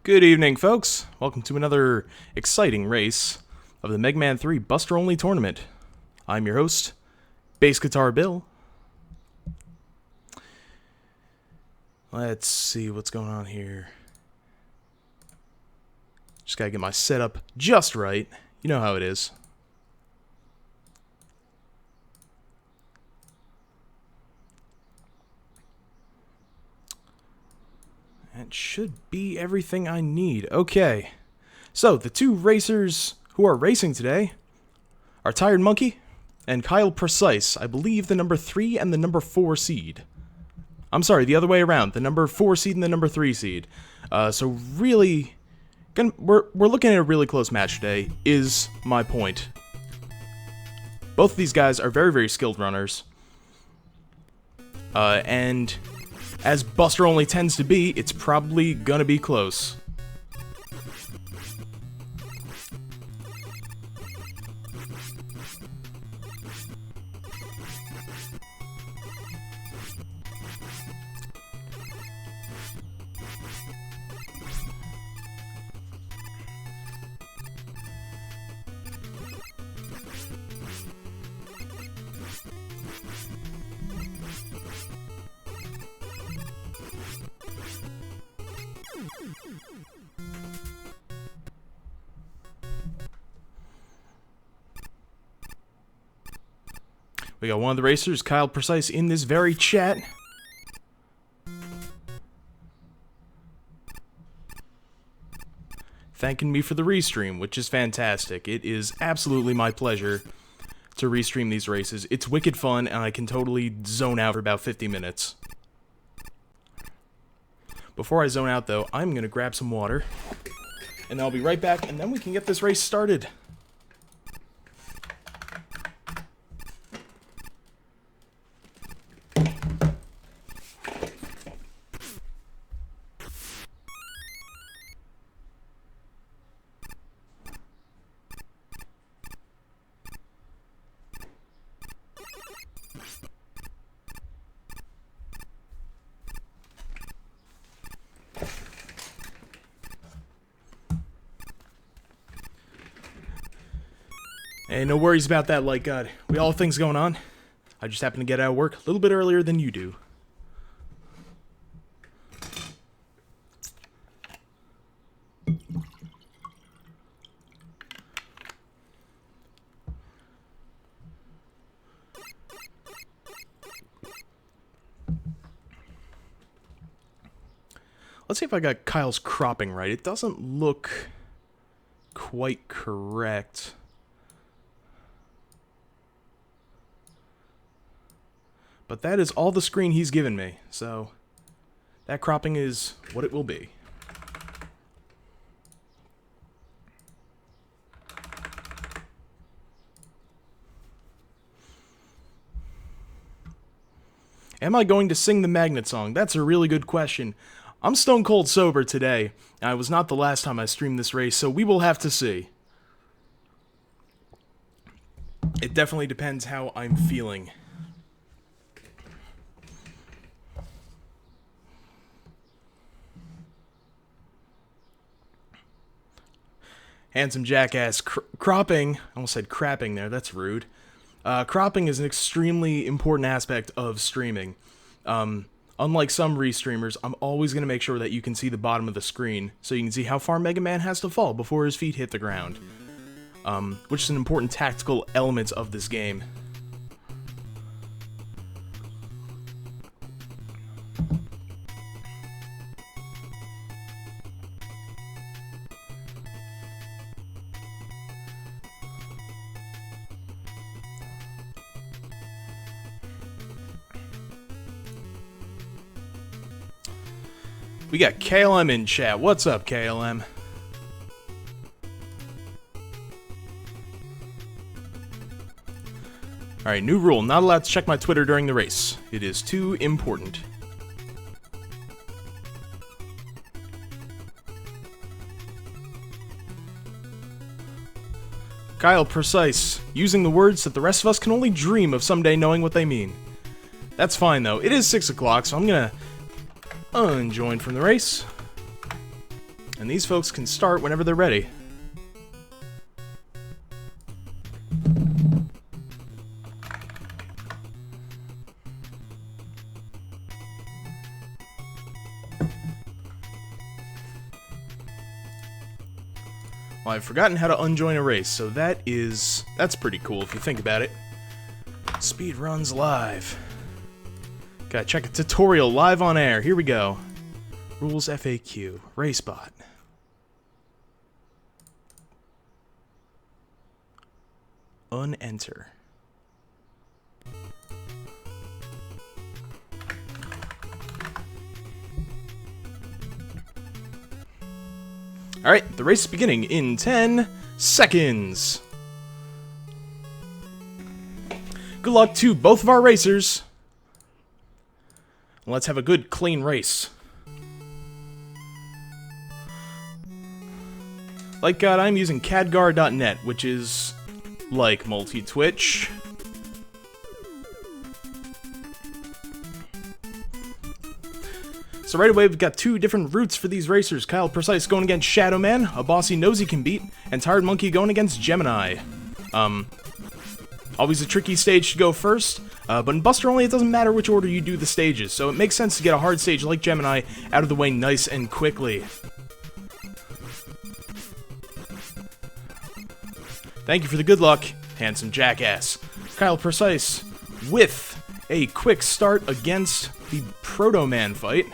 Good evening, folks. Welcome to another exciting race of the Mega Man 3 Buster Only Tournament. I'm your host, Bass Guitar Bill. Let's see what's going on here. Just gotta get my setup just right. You know how it is. That should be everything I need. Okay. So, the two racers who are racing today are t1redmonkey and kyleprecise. I believe the number 3 and the number 4 seed. I'm sorry, the other way around. The number 4 seed and the number 3 seed. So really, we're looking at a really close match today, is my point. Both of these guys are very, very skilled runners. And as Buster Only tends to be, it's probably gonna be close. We got one of the racers, kyleprecise, in this very chat. Thanking me for the restream, which is fantastic. It is absolutely my pleasure to restream these races. It's wicked fun, and I can totally zone out for about 50 minutes. Before I zone out, though, I'm going to grab some water, and I'll be right back, and then we can get this race started. Hey, no worries about that, like God. We all have things going on. I just happen to get out of work a little bit earlier than you do. Let's see if I got Kyle's cropping right. It doesn't look quite correct. But that is all the screen he's given me, so that cropping is what it will be. Am I going to sing the Magnet song? That's a really good question. I'm stone cold sober today, and I was not the last time I streamed this race, so we will have to see. It definitely depends how I'm feeling. Handsome jackass. Cropping, I almost said crapping there, that's rude. Cropping is an extremely important aspect of streaming. Unlike some restreamers, I'm always going to make sure that you can see the bottom of the screen, so you can see how far Mega Man has to fall before his feet hit the ground. Which is an important tactical element of this game. We got KLM in chat. What's up, KLM? Alright, new rule. Not allowed to check my Twitter during the race. It is too important. Kyle Precise, using the words that the rest of us can only dream of someday knowing what they mean. That's fine, though. It is 6 o'clock, so I'm gonna unjoin from the race. And these folks can start whenever they're ready. Well, I've forgotten how to unjoin a race, so that's pretty cool if you think about it. Speed runs live. Gotta check a tutorial live on air. Here we go. Rules FAQ. Racebot. Unenter. Alright, the race is beginning in 10 seconds. Good luck to both of our racers. Let's have a good, clean race. Like God, I'm using cadgar.net, which is like multi-Twitch. So right away, we've got two different routes for these racers. Kyle Precise going against Shadow Man, a boss he knows he can beat, and t1redmonkey going against Gemini. Always a tricky stage to go first, but in Buster Only, it doesn't matter which order you do the stages, so it makes sense to get a hard stage like Gemini out of the way nice and quickly. Thank you for the good luck, handsome jackass. Kyle Precise with a quick start against the Proto Man fight.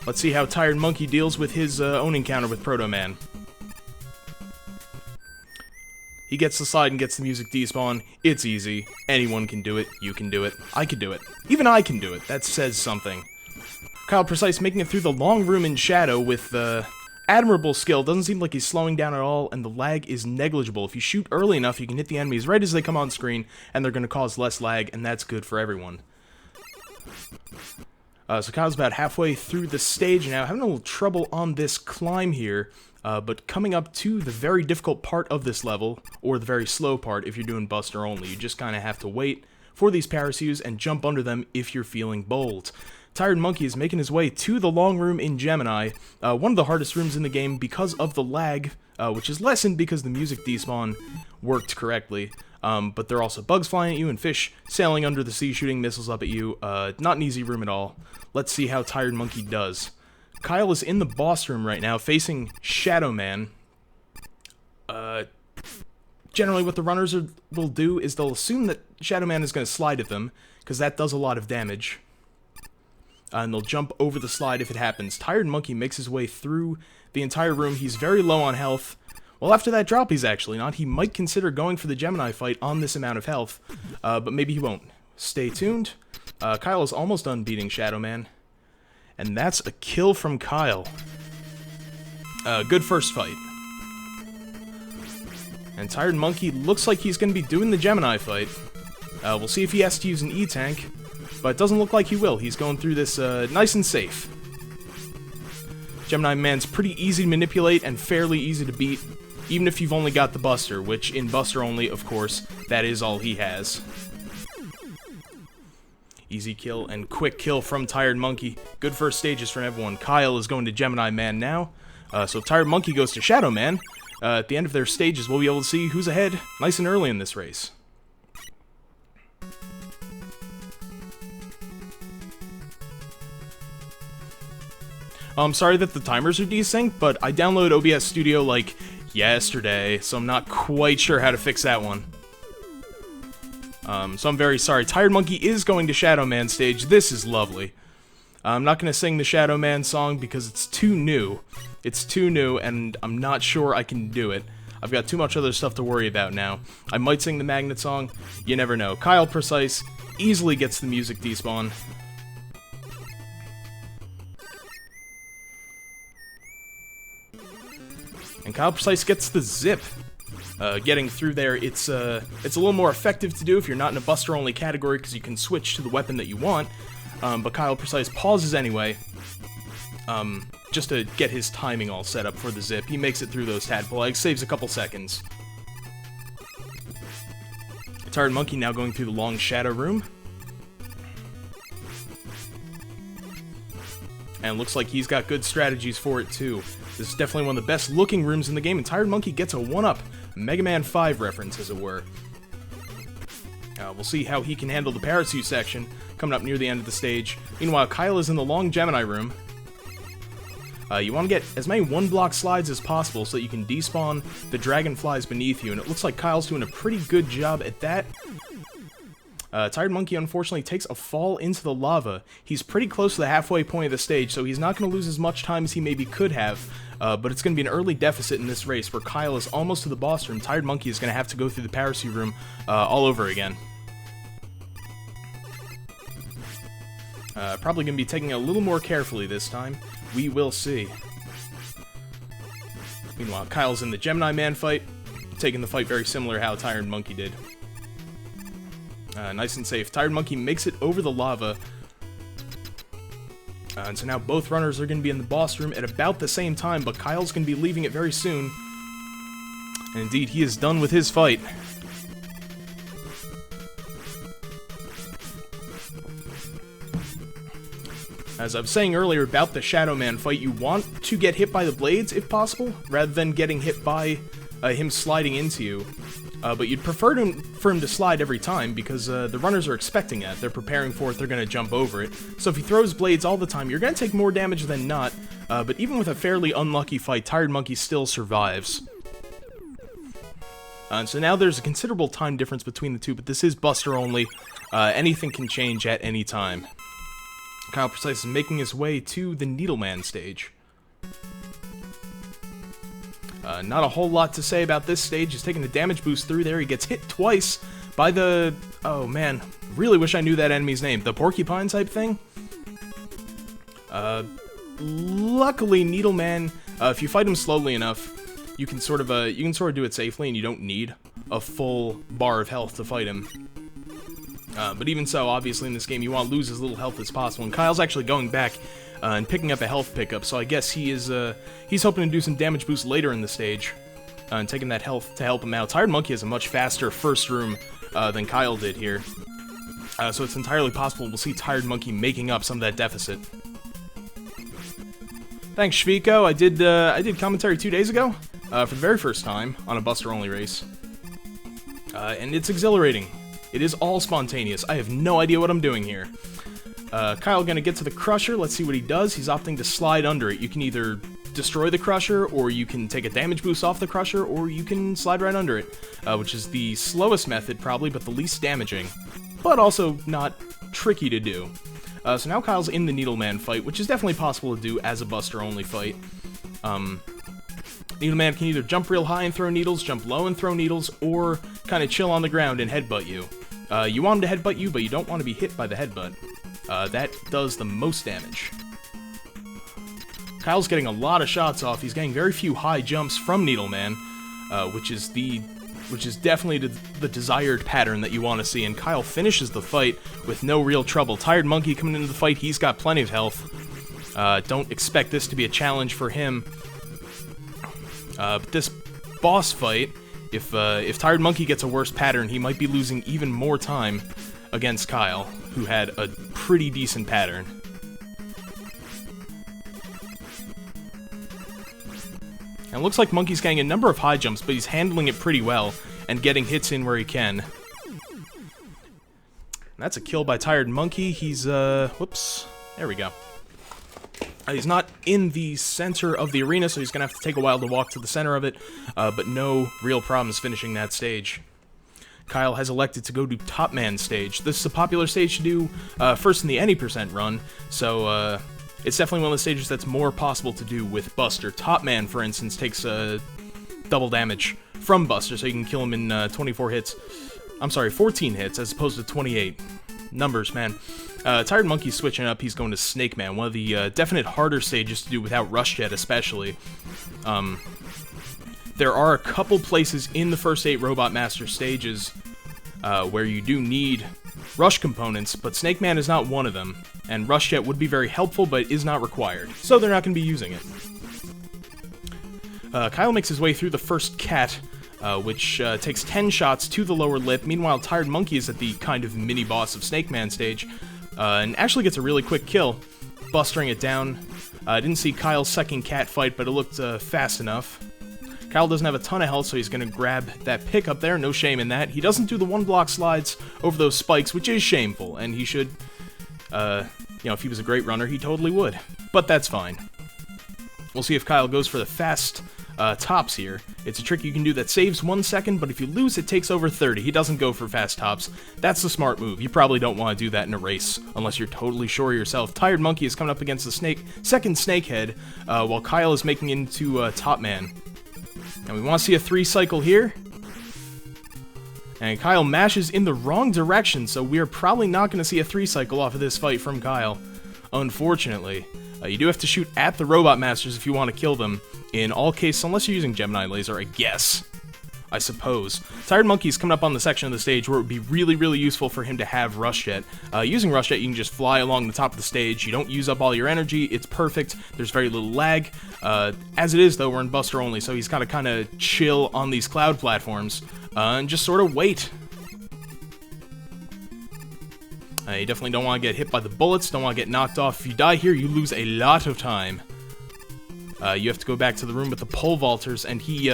Let's see how t1redmonkey deals with his own encounter with Proto Man. He gets the slide and gets the music despawn. It's easy. Anyone can do it. You can do it. I can do it. Even I can do it. That says something. Kyle Precise making it through the long room in Shadow with admirable skill. Doesn't seem like he's slowing down at all, and the lag is negligible. If you shoot early enough, you can hit the enemies right as they come on screen, and they're going to cause less lag, and that's good for everyone. So Kyle's about halfway through the stage now, having a little trouble on this climb here, but coming up to the very difficult part of this level, or the very slow part if you're doing Buster Only. You just kind of have to wait for these parachutes and jump under them if you're feeling bold. t1redmonkey is making his way to the long room in Gemini, one of the hardest rooms in the game because of the lag, which is lessened because the music despawn worked correctly. But there are also bugs flying at you and fish sailing under the sea shooting missiles up at you. Not an easy room at all. Let's see how t1redmonkey does. Kyle is in the boss room right now, facing Shadow Man. Generally what the runners will do is they'll assume that Shadow Man is going to slide at them, because that does a lot of damage. And they'll jump over the slide if it happens. t1redmonkey makes his way through the entire room. He's very low on health. Well, after that drop, he's actually not. He might consider going for the Gemini fight on this amount of health, but maybe he won't. Stay tuned. Kyle is almost done beating Shadow Man. And that's a kill from Kyle. Good first fight. And t1redmonkey looks like he's going to be doing the Gemini fight. We'll see if he has to use an E-tank, but it doesn't look like he will. He's going through this nice and safe. Gemini Man's pretty easy to manipulate and fairly easy to beat, even if you've only got the Buster, which in Buster Only, of course, that is all he has. Easy kill and quick kill from t1redmonkey. Good first stages from everyone. Kyle is going to Gemini Man now. So if t1redmonkey goes to Shadow Man, at the end of their stages, we'll be able to see who's ahead nice and early in this race. I'm sorry that the timers are desynced, but I downloaded OBS Studio like yesterday, so I'm not quite sure how to fix that one. So I'm very sorry. t1redmonkey is going to Shadow Man stage. This is lovely. I'm not going to sing the Shadow Man song because it's too new. It's too new, and I'm not sure I can do it. I've got too much other stuff to worry about now. I might sing the Magnet song. You never know. Kyle Precise easily gets the music despawn. And Kyle Precise gets the zip. Getting through there, it's a little more effective to do if you're not in a Buster-only category, because you can switch to the weapon that you want. But Kyle Precise pauses anyway, just to get his timing all set up for the zip. He makes it through those tadpole eggs, saves a couple seconds. Tired Monkey now going through the long shadow room. And looks like he's got good strategies for it too. This is definitely one of the best looking rooms in the game, and Tired Monkey gets a 1-up. Mega Man 5 reference, as it were. We'll see how he can handle the parachute section coming up near the end of the stage. Meanwhile, Kyle is in the long Gemini room. You want to get as many 1-block slides as possible so that you can despawn the dragonflies beneath you, and it looks like Kyle's doing a pretty good job at that. Tired Monkey unfortunately takes a fall into the lava. He's pretty close to the halfway point of the stage, so he's not going to lose as much time as he maybe could have, but it's going to be an early deficit in this race where Kyle is almost to the boss room. Tired Monkey is going to have to go through the parachute room all over again. Probably going to be taking it a little more carefully this time. We will see. Meanwhile, Kyle's in the Gemini Man fight, taking the fight very similar how Tired Monkey did. Nice and safe. Tired Monkey makes it over the lava. And so now both runners are going to be in the boss room at about the same time, but Kyle's going to be leaving it very soon. And indeed, he is done with his fight. As I was saying earlier about the Shadow Man fight, you want to get hit by the blades if possible, rather than getting hit by him sliding into you. But you'd prefer for him to slide every time, because the runners are expecting that. They're preparing for it, they're going to jump over it. So if he throws blades all the time, you're going to take more damage than not. But even with a fairly unlucky fight, Tired Monkey still survives. So now there's a considerable time difference between the two, but this is Buster only. Anything can change at any time. kyleprecise is making his way to the Needleman stage. Not a whole lot to say about this stage. He's taking the damage boost through there. He gets hit twice by the... Oh, man. Really wish I knew that enemy's name. The porcupine type thing? Luckily, Needleman, if you fight him slowly enough, you can sort of do it safely, and you don't need a full bar of health to fight him. But even so, obviously in this game, you want to lose as little health as possible. And Kyle's actually going back and picking up a health pickup, so I guess he's hoping to do some damage boost later in the stage, and taking that health to help him out. Tired Monkey has a much faster first room than Kyle did here, so it's entirely possible we'll see Tired Monkey making up some of that deficit. Thanks, Shviko. I did commentary 2 days ago for the very first time on a Buster-only race, and it's exhilarating. It is all spontaneous. I have no idea what I'm doing here. Kyle gonna get to the Crusher. Let's see what he does. He's opting to slide under it. You can either destroy the Crusher, or you can take a damage boost off the Crusher, or you can slide right under it, which is the slowest method, probably, but the least damaging, but also not tricky to do. So now Kyle's in the Needleman fight, which is definitely possible to do as a Buster-only fight. Needleman can either jump real high and throw needles, jump low and throw needles, or kind of chill on the ground and headbutt you. You want him to headbutt you, but you don't want to be hit by the headbutt. That does the most damage. Kyle's getting a lot of shots off. He's getting very few high jumps from Needleman, which is definitely the desired pattern that you want to see. And Kyle finishes the fight with no real trouble. Tired Monkey coming into the fight. He's got plenty of health. Don't expect this to be a challenge for him. But this boss fight, if Tired Monkey gets a worse pattern, he might be losing even more time against Kyle, who had a pretty decent pattern. And it looks like Monkey's getting a number of high jumps, but he's handling it pretty well and getting hits in where he can. And that's a kill by Tired Monkey. He's, whoops. There we go. He's not in the center of the arena, so he's going to have to take a while to walk to the center of it, but no real problems finishing that stage. Kyle has elected to go to Top Man stage. This is a popular stage to do first in the any percent run, so it's definitely one of the stages that's more possible to do with Buster. Top Man, for instance, takes double damage from Buster, so you can kill him in 24 hits. I'm sorry, 14 hits as opposed to 28. Numbers, man. Tired Monkey's switching up. He's going to Snake Man, one of the definite harder stages to do without Rush Jet, especially. There are a couple places in the first 8 Robot Master stages where you do need Rush components, but Snake Man is not one of them, and Rush Jet would be very helpful, but is not required, so they're not going to be using it. Kyle makes his way through the first cat, which takes 10 shots to the lower lip. Meanwhile, Tired Monkey is at the kind of mini-boss of Snake Man stage, and actually gets a really quick kill, bustering it down. I didn't see Kyle's second cat fight, but it looked fast enough. Kyle doesn't have a ton of health, so he's going to grab that pick up there. No shame in that. He doesn't do the one-block slides over those spikes, which is shameful, and he should, you know, if he was a great runner, he totally would. But that's fine. We'll see if Kyle goes for the fast tops here. It's a trick you can do that saves 1 second, but if you lose, it takes over 30. He doesn't go for fast tops. That's the smart move. You probably don't want to do that in a race, unless you're totally sure yourself. Tired Monkey is coming up against the second Snakehead, while Kyle is making it into Top Man. And we want to see a 3-cycle here. And Kyle mashes in the wrong direction, so we're probably not going to see a 3-cycle off of this fight from Kyle, unfortunately. You do have to shoot at the Robot Masters if you want to kill them, in all cases, unless you're using Gemini Laser, I guess. I suppose. Tired Monkey's coming up on the section of the stage where it would be really, really useful for him to have Rush Jet. Using Rush Jet, you can just fly along the top of the stage. You don't use up all your energy. It's perfect. There's very little lag. As it is, though, we're in Buster only, so he's got to kind of chill on these cloud platforms and just sort of wait. You definitely don't want to get hit by the bullets, don't want to get knocked off. If you die here, you lose a lot of time. You have to go back to the room with the pole vaulters, and he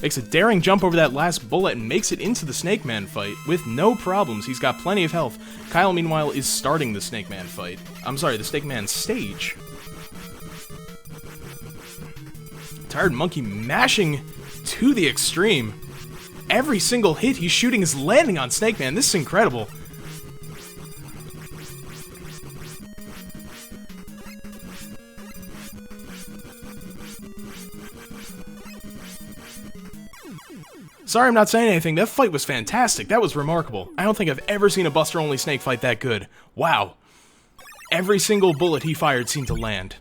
makes a daring jump over that last bullet and makes it into the Snake Man fight with no problems. He's got plenty of health. Kyle, meanwhile, is starting the Snake Man fight. I'm sorry, the Snake Man stage. Tired Monkey mashing to the extreme. Every single hit he's shooting is landing on Snake Man. This is incredible. Sorry I'm not saying anything, that fight was fantastic, that was remarkable. I don't think I've ever seen a Buster-only Snake fight that good. Wow. Every single bullet he fired seemed to land.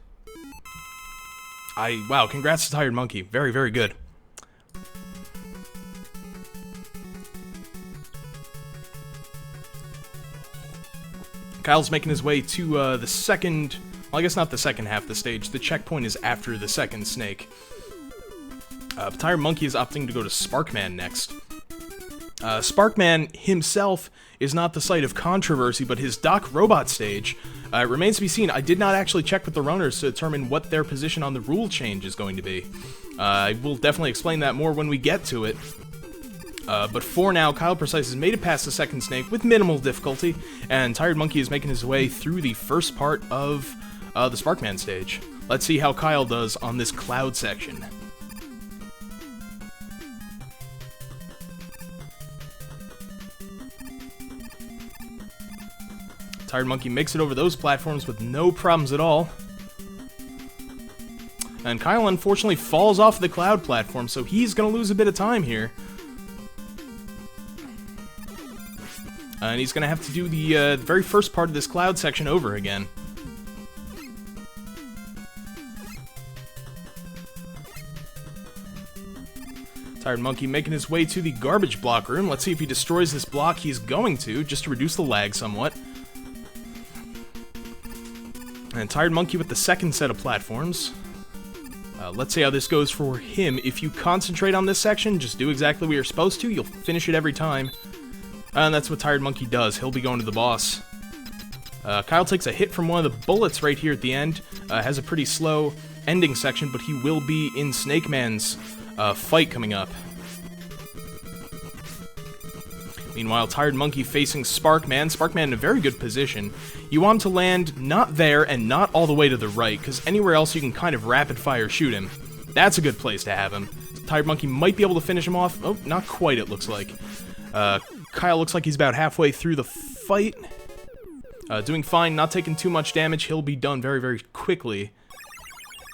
Wow, congrats to Tired Monkey. Very, very good. Kyle's making his way to the second... Well, I guess not the second half of the stage. The checkpoint is after the second snake. Tired Monkey is opting to go to Sparkman next. Sparkman himself is not the site of controversy, but his Doc Robot stage remains to be seen. I did not actually check with the runners to determine what their position on the rule change is going to be. I will definitely explain that more when we get to it. But for now, kyleprecise has made it past the second snake with minimal difficulty, and Tired Monkey is making his way through the first part of the Sparkman stage. Let's see how Kyle does on this cloud section. Tired Monkey makes it over those platforms with no problems at all. And Kyle unfortunately falls off the cloud platform, so he's going to lose a bit of time here. And he's going to have to do the very first part of this cloud section over again. Tired Monkey making his way to the garbage block room. Let's see if he destroys this block. He's going to, just to reduce the lag somewhat. And Tired Monkey with the second set of platforms. Let's see how this goes for him. If you concentrate on this section, just do exactly what you're supposed to, you'll finish it every time. And that's what Tired Monkey does. He'll be going to the boss. Kyle takes a hit from one of the bullets right here at the end. Has a pretty slow ending section, but he will be in Snake Man's fight coming up. Meanwhile, Tired Monkey facing Sparkman. Sparkman in a very good position. You want him to land not there and not all the way to the right, because anywhere else you can kind of rapid-fire shoot him. That's a good place to have him. Tired Monkey might be able to finish him off. Oh, not quite, it looks like. Kyle looks like he's about halfway through the fight. Doing fine, not taking too much damage. He'll be done very, very quickly.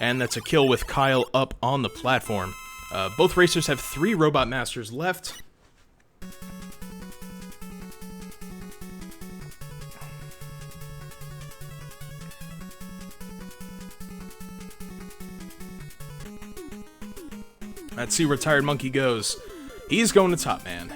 And that's a kill with Kyle up on the platform. Both racers have 3 Robot Masters left. Let's see where Tired Monkey goes. He's going to Top Man.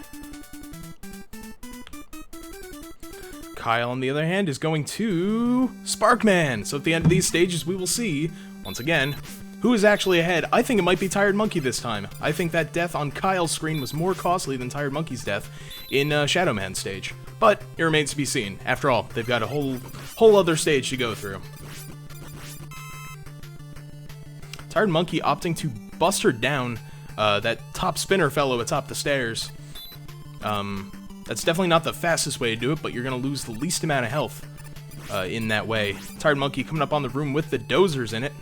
Kyle, on the other hand, is going to Sparkman. So at the end of these stages, we will see, once again, Who is actually ahead? I think it might be Tired Monkey this time. I think that death on Kyle's screen was more costly than Tired Monkey's death in Shadow Man stage. But it remains to be seen. After all, they've got a whole other stage to go through. Tired Monkey opting to buster down that top spinner fellow atop the stairs. That's definitely not the fastest way to do it, but you're going to lose the least amount of health in that way. Tired Monkey coming up on the room with the dozers in it.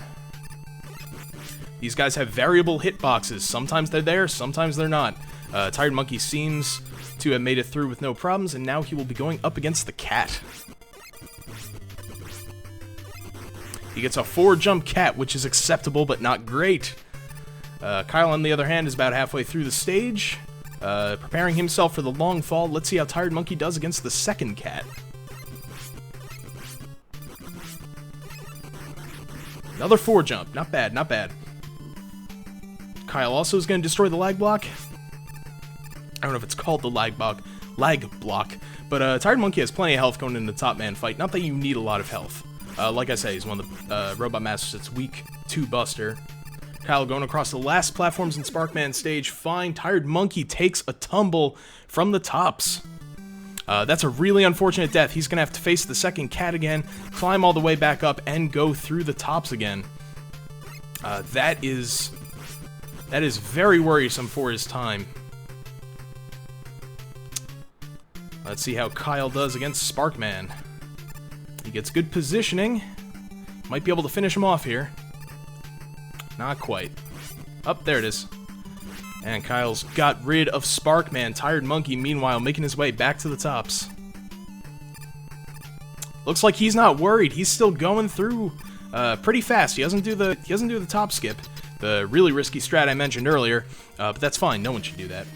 These guys have variable hitboxes. Sometimes they're there, sometimes they're not. Tired Monkey seems to have made it through with no problems, and now he will be going up against the cat. He gets a 4-jump cat, which is acceptable, but not great. Kyle, on the other hand, is about halfway through the stage, preparing himself for the long fall. Let's see how Tired Monkey does against the second cat. Another 4-jump. Not bad, not bad. Kyle also is going to destroy the lag block. I don't know if it's called the lag block, but Tired Monkey has plenty of health going into the top man fight. Not that you need a lot of health. Like I say, he's one of the robot masters that's weak to Buster. Kyle going across the last platforms in Sparkman stage. Fine. Tired Monkey takes a tumble from the tops. That's a really unfortunate death. He's going to have to face the second cat again, climb all the way back up, and go through the tops again. That is very worrisome for his time. Let's see how Kyle does against Sparkman. He gets good positioning. Might be able to finish him off here. Not quite. Up, there it is. And Kyle's got rid of Sparkman. Tired Monkey, meanwhile, making his way back to the tops. Looks like he's not worried. He's still going through pretty fast. He doesn't do the top skip, the really risky strat I mentioned earlier. But that's fine. No one should do that.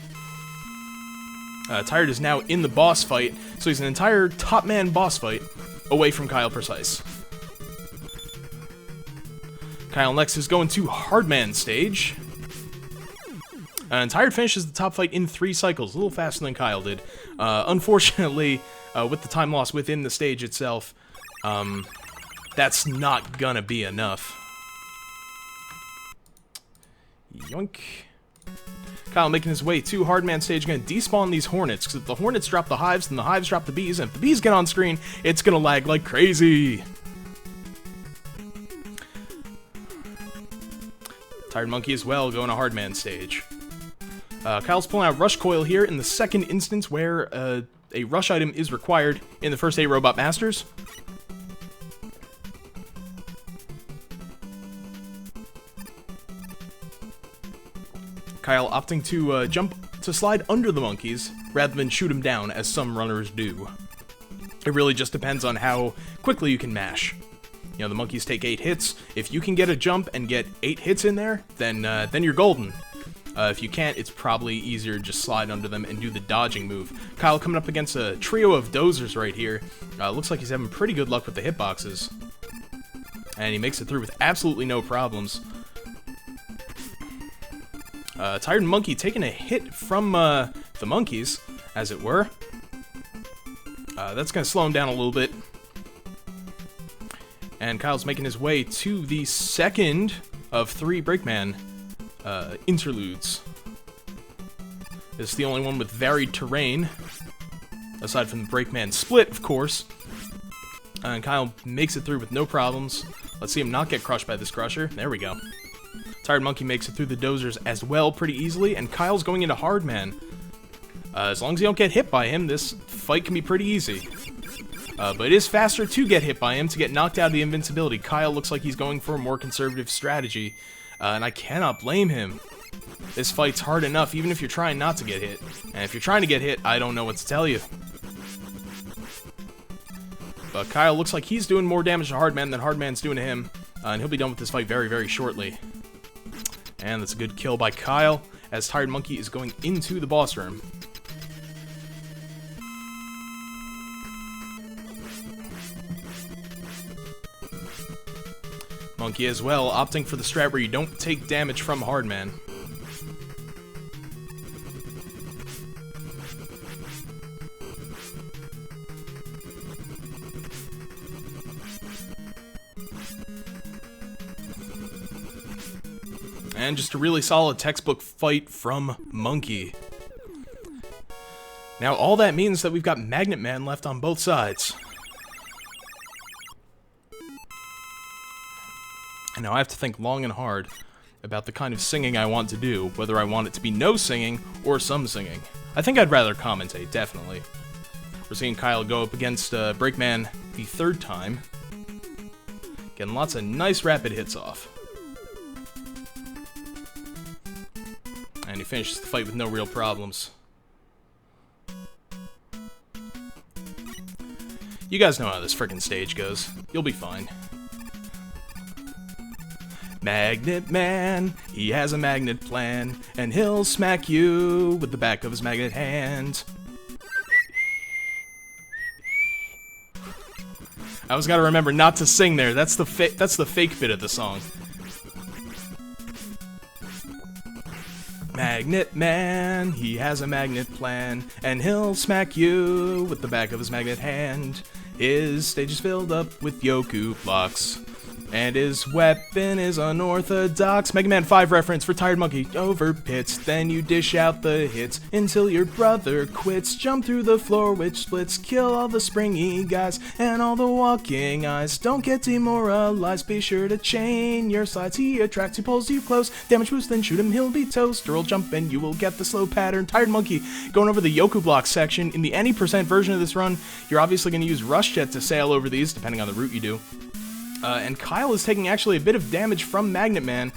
Tired is now in the boss fight, so he's an entire top man boss fight away from kyleprecise. Kyle next is going to Hardman stage. And Tired finishes the top fight in 3 cycles, a little faster than Kyle did. Unfortunately, with the time loss within the stage itself, that's not gonna be enough. Yoink. Kyle making his way to Hardman stage, gonna despawn these hornets, because if the hornets drop the hives, then the hives drop the bees, and if the bees get on screen, it's gonna lag like crazy. Tired Monkey as well, going to Hardman stage. Kyle's pulling out Rush Coil here in the second instance where a rush item is required in the first 8 Robot Masters. Kyle opting to slide under the monkeys rather than shoot them down as some runners do. It really just depends on how quickly you can mash. You know, the monkeys take 8 hits. If you can get a jump and get 8 hits in there, then you're golden. If you can't, it's probably easier to just slide under them and do the dodging move. Kyle coming up against a trio of dozers right here. Looks like he's having pretty good luck with the hitboxes. And he makes it through with absolutely no problems. Tired Monkey taking a hit from the monkeys, as it were. That's going to slow him down a little bit. And Kyle's making his way to the second of 3 Breakman interludes. This is the only one with varied terrain, aside from the Breakman split, of course. And Kyle makes it through with no problems. Let's see him not get crushed by this crusher. There we go. Tired Monkey makes it through the dozers as well pretty easily, and Kyle's going into Hardman. As long as you don't get hit by him, this fight can be pretty easy. But it is faster to get hit by him, to get knocked out of the invincibility. Kyle looks like he's going for a more conservative strategy, and I cannot blame him. This fight's hard enough, even if you're trying not to get hit. And if you're trying to get hit, I don't know what to tell you. But Kyle looks like he's doing more damage to Hardman than Hardman's doing to him, and he'll be done with this fight very, very shortly. And that's a good kill by Kyle, as Tired Monkey is going into the boss room. Monkey as well, opting for the strat where you don't take damage from Hardman. And just a really solid textbook fight from Monkey. Now all that means that we've got Magnet Man left on both sides. And now I have to think long and hard about the kind of singing I want to do, whether I want it to be no singing or some singing. I think I'd rather commentate, definitely. We're seeing Kyle go up against Breakman the third time. Getting lots of nice rapid hits off. And he finishes the fight with no real problems. You guys know how this frickin' stage goes. You'll be fine. Magnet Man, he has a magnet plan, and he'll smack you with the back of his magnet hand. I always gotta remember not to sing there. That's the fake bit of the song. Magnet Man, he has a magnet plan, and he'll smack you with the back of his magnet hand. His stage is filled up with Yoku blocks, and his weapon is unorthodox. Mega Man 5 reference for Tired Monkey. Over pits, then you dish out the hits until your brother quits. Jump through the floor which splits, kill all the springy guys and all the walking eyes. Don't get demoralized, be sure to chain your slides. He attracts, he pulls you close. Damage boost, then shoot him, he'll be toast. Or jump and you will get the slow pattern. Tired Monkey going over the Yoku block section. In the any percent version of this run, you're obviously going to use Rush Jet to sail over these, depending on the route you do. And Kyle is taking actually a bit of damage from Magnet Man.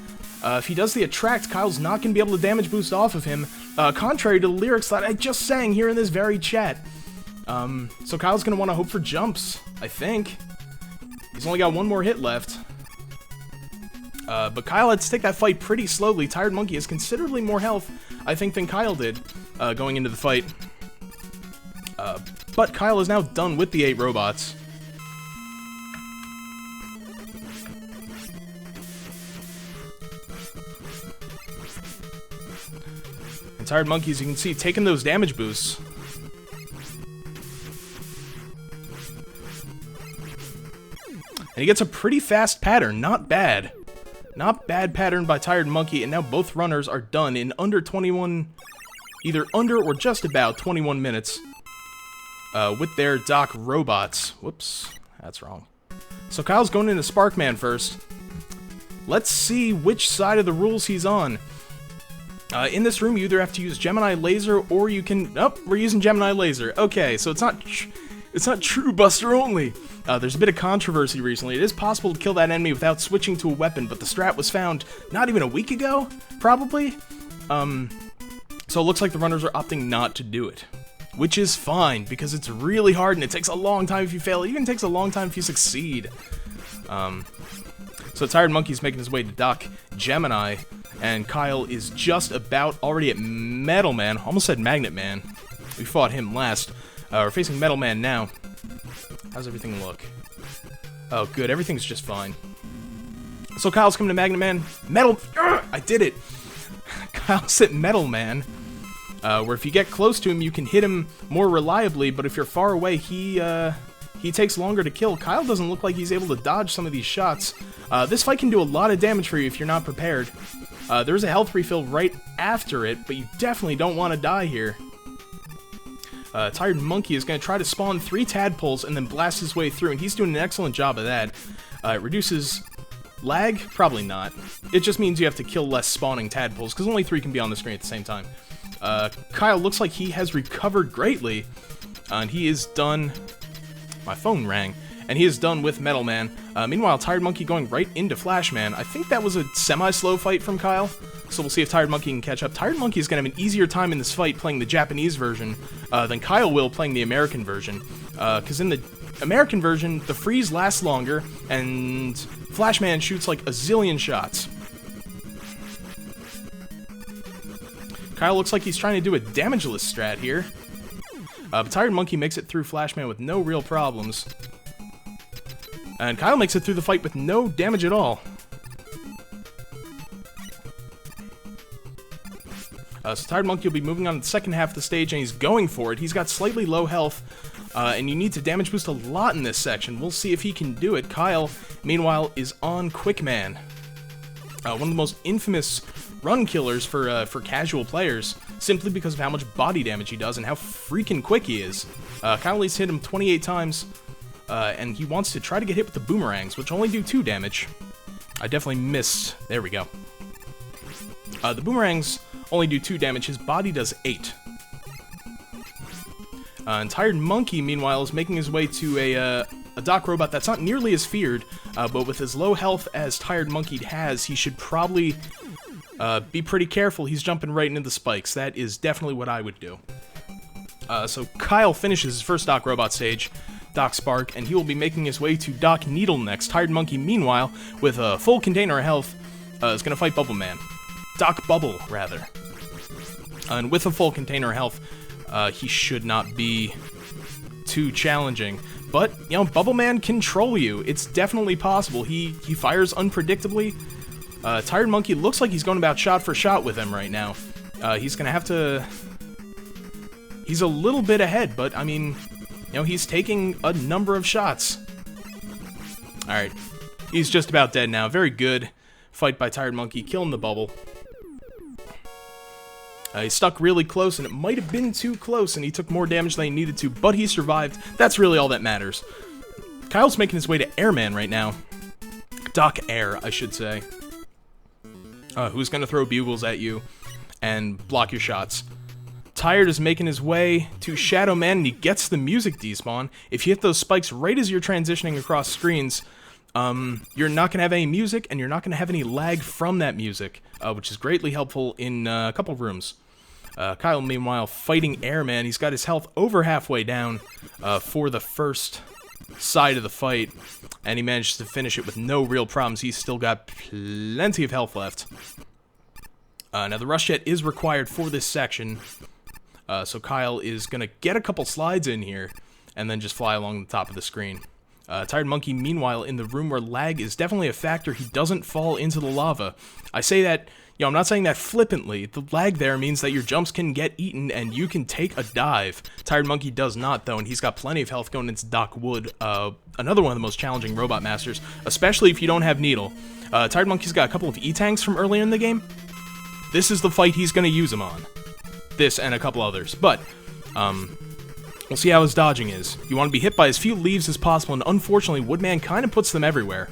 If he does the attract, Kyle's not going to be able to damage boost off of him, contrary to the lyrics that I just sang here in this very chat. So Kyle's going to want to hope for jumps, I think. He's only got one more hit left. But Kyle had to take that fight pretty slowly. Tired Monkey has considerably more health, I think, than Kyle did going into the fight. But Kyle is now done with the 8 robots. Tired Monkey, as you can see, taking those damage boosts. And he gets a pretty fast pattern, not bad. Not bad pattern by Tired Monkey, and now both runners are done in under 21, either under or just about 21 minutes with their Doc robots. Whoops, that's wrong. So Kyle's going into Sparkman first. Let's see which side of the rules he's on. In this room, you either have to use Gemini Laser, or you can... Oh, we're using Gemini Laser. Okay, so it's not True Buster only. There's a bit of controversy recently. It is possible to kill that enemy without switching to a weapon, but the strat was found not even a week ago, probably. So it looks like the runners are opting not to do it, which is fine, because it's really hard, and it takes a long time if you fail. It even takes a long time if you succeed. So Tired Monkey's making his way to Doc Gemini, and Kyle is just about already at Metal Man. Almost said Magnet Man. We fought him last. We're facing Metal Man now. How's everything look? Oh, good. Everything's just fine. So Kyle's coming to Magnet Man. I did it! Kyle's at Metal Man, where if you get close to him, you can hit him more reliably, but if you're far away, he takes longer to kill. Kyle doesn't look like he's able to dodge some of these shots. This fight can do a lot of damage for you if you're not prepared. There's a health refill right after it, but you definitely don't want to die here. Tired Monkey is going to try to spawn 3 tadpoles and then blast his way through, and he's doing an excellent job of that. It reduces lag? Probably not. It just means you have to kill less spawning tadpoles, because only 3 can be on the screen at the same time. Kyle looks like he has recovered greatly, and he is done... My phone rang. And he is done with Metal Man. Meanwhile, Tired Monkey going right into Flash Man. I think that was a semi-slow fight from Kyle, so we'll see if Tired Monkey can catch up. Tired Monkey is going to have an easier time in this fight playing the Japanese version than Kyle will playing the American version. Because in the American version, the freeze lasts longer, and Flash Man shoots like a zillion shots. Kyle looks like he's trying to do a damageless strat here. But Tired Monkey makes it through Flash Man with no real problems. And Kyle makes it through the fight with no damage at all. So Tired Monkey will be moving on to the second half of the stage, and he's going for it. He's got slightly low health, and you need to damage boost a lot in this section. We'll see if he can do it. Kyle, meanwhile, is on Quick Man. one of the most infamous run killers for casual players, simply because of how much body damage he does and how freaking quick he is. Kylie's hit him 28 times, and he wants to try to get hit with the boomerangs, which only do 2 damage. I definitely missed. There we go. The boomerangs only do 2 damage. His body does 8. And Tired Monkey, meanwhile, is making his way to a Doc Robot that's not nearly as feared, but with as low health as Tired Monkey has, he should probably be pretty careful. He's jumping right into the spikes. That is definitely what I would do. So Kyle finishes his first Doc Robot stage, Doc Spark, and he will be making his way to Doc Needle next. Tired Monkey, meanwhile, with a full container of health, is going to fight Bubble Man. Doc Bubble, rather. And with a full container of health, he should not be too challenging. But, you know, Bubble Man can troll you. It's definitely possible. He fires unpredictably. Tired Monkey looks like he's going about shot for shot with him right now. He's going to have to... He's a little bit ahead, but, I mean, you know, he's taking a number of shots. Alright. He's just about dead now. Very good fight by Tired Monkey, killing the bubble. He stuck really close, and it might have been too close, and he took more damage than he needed to, but he survived. That's really all that matters. Kyle's making his way to Airman right now. Doc Air, I should say. Who's going to throw bugles at you and block your shots. Tired is making his way to Shadow Man, and he gets the music despawn. If you hit those spikes right as you're transitioning across screens, you're not going to have any music, and you're not going to have any lag from that music, which is greatly helpful in a couple of rooms. Kyle, meanwhile, fighting Airman. He's got his health over halfway down for the first side of the fight, and he managed to finish it with no real problems. He's still got plenty of health left. Now, the rush jet is required for this section, so Kyle is going to get a couple slides in here, and then just fly along the top of the screen. Tired Monkey, meanwhile, in the room where lag is definitely a factor, he doesn't fall into the lava. I say that, you know, I'm not saying that flippantly. The lag there means that your jumps can get eaten and you can take a dive. Tired Monkey does not, though, and he's got plenty of health going into Doc Wood, another one of the most challenging Robot Masters, especially if you don't have Needle. Tired Monkey's got a couple of E-Tanks from earlier in the game. This is the fight he's going to use them on. This and a couple others, but, we'll see how his dodging is. You want to be hit by as few leaves as possible, and unfortunately, Woodman kind of puts them everywhere.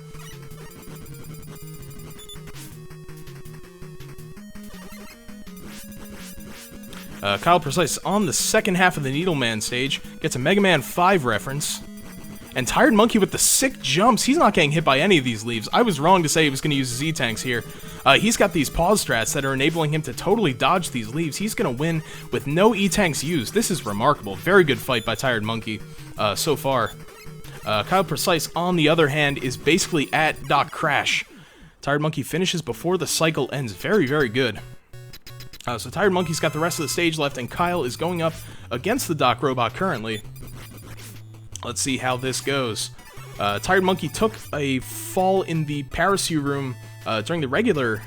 Kyleprecise on the second half of the Needleman stage gets a Mega Man 5 reference. And Tired Monkey with the sick jumps. He's not getting hit by any of these leaves. I was wrong to say he was going to use his E-Tanks here. He's got these pause strats that are enabling him to totally dodge these leaves. He's going to win with no E-Tanks used. This is remarkable. Very good fight by Tired Monkey so far. Kyleprecise, on the other hand, is basically at Doc Crash. Tired Monkey finishes before the cycle ends. Very, very good. So Tired Monkey's got the rest of the stage left, and Kyle is going up against the Doc Robot currently. Let's see how this goes. Tired Monkey took a fall in the Parachute room during the regular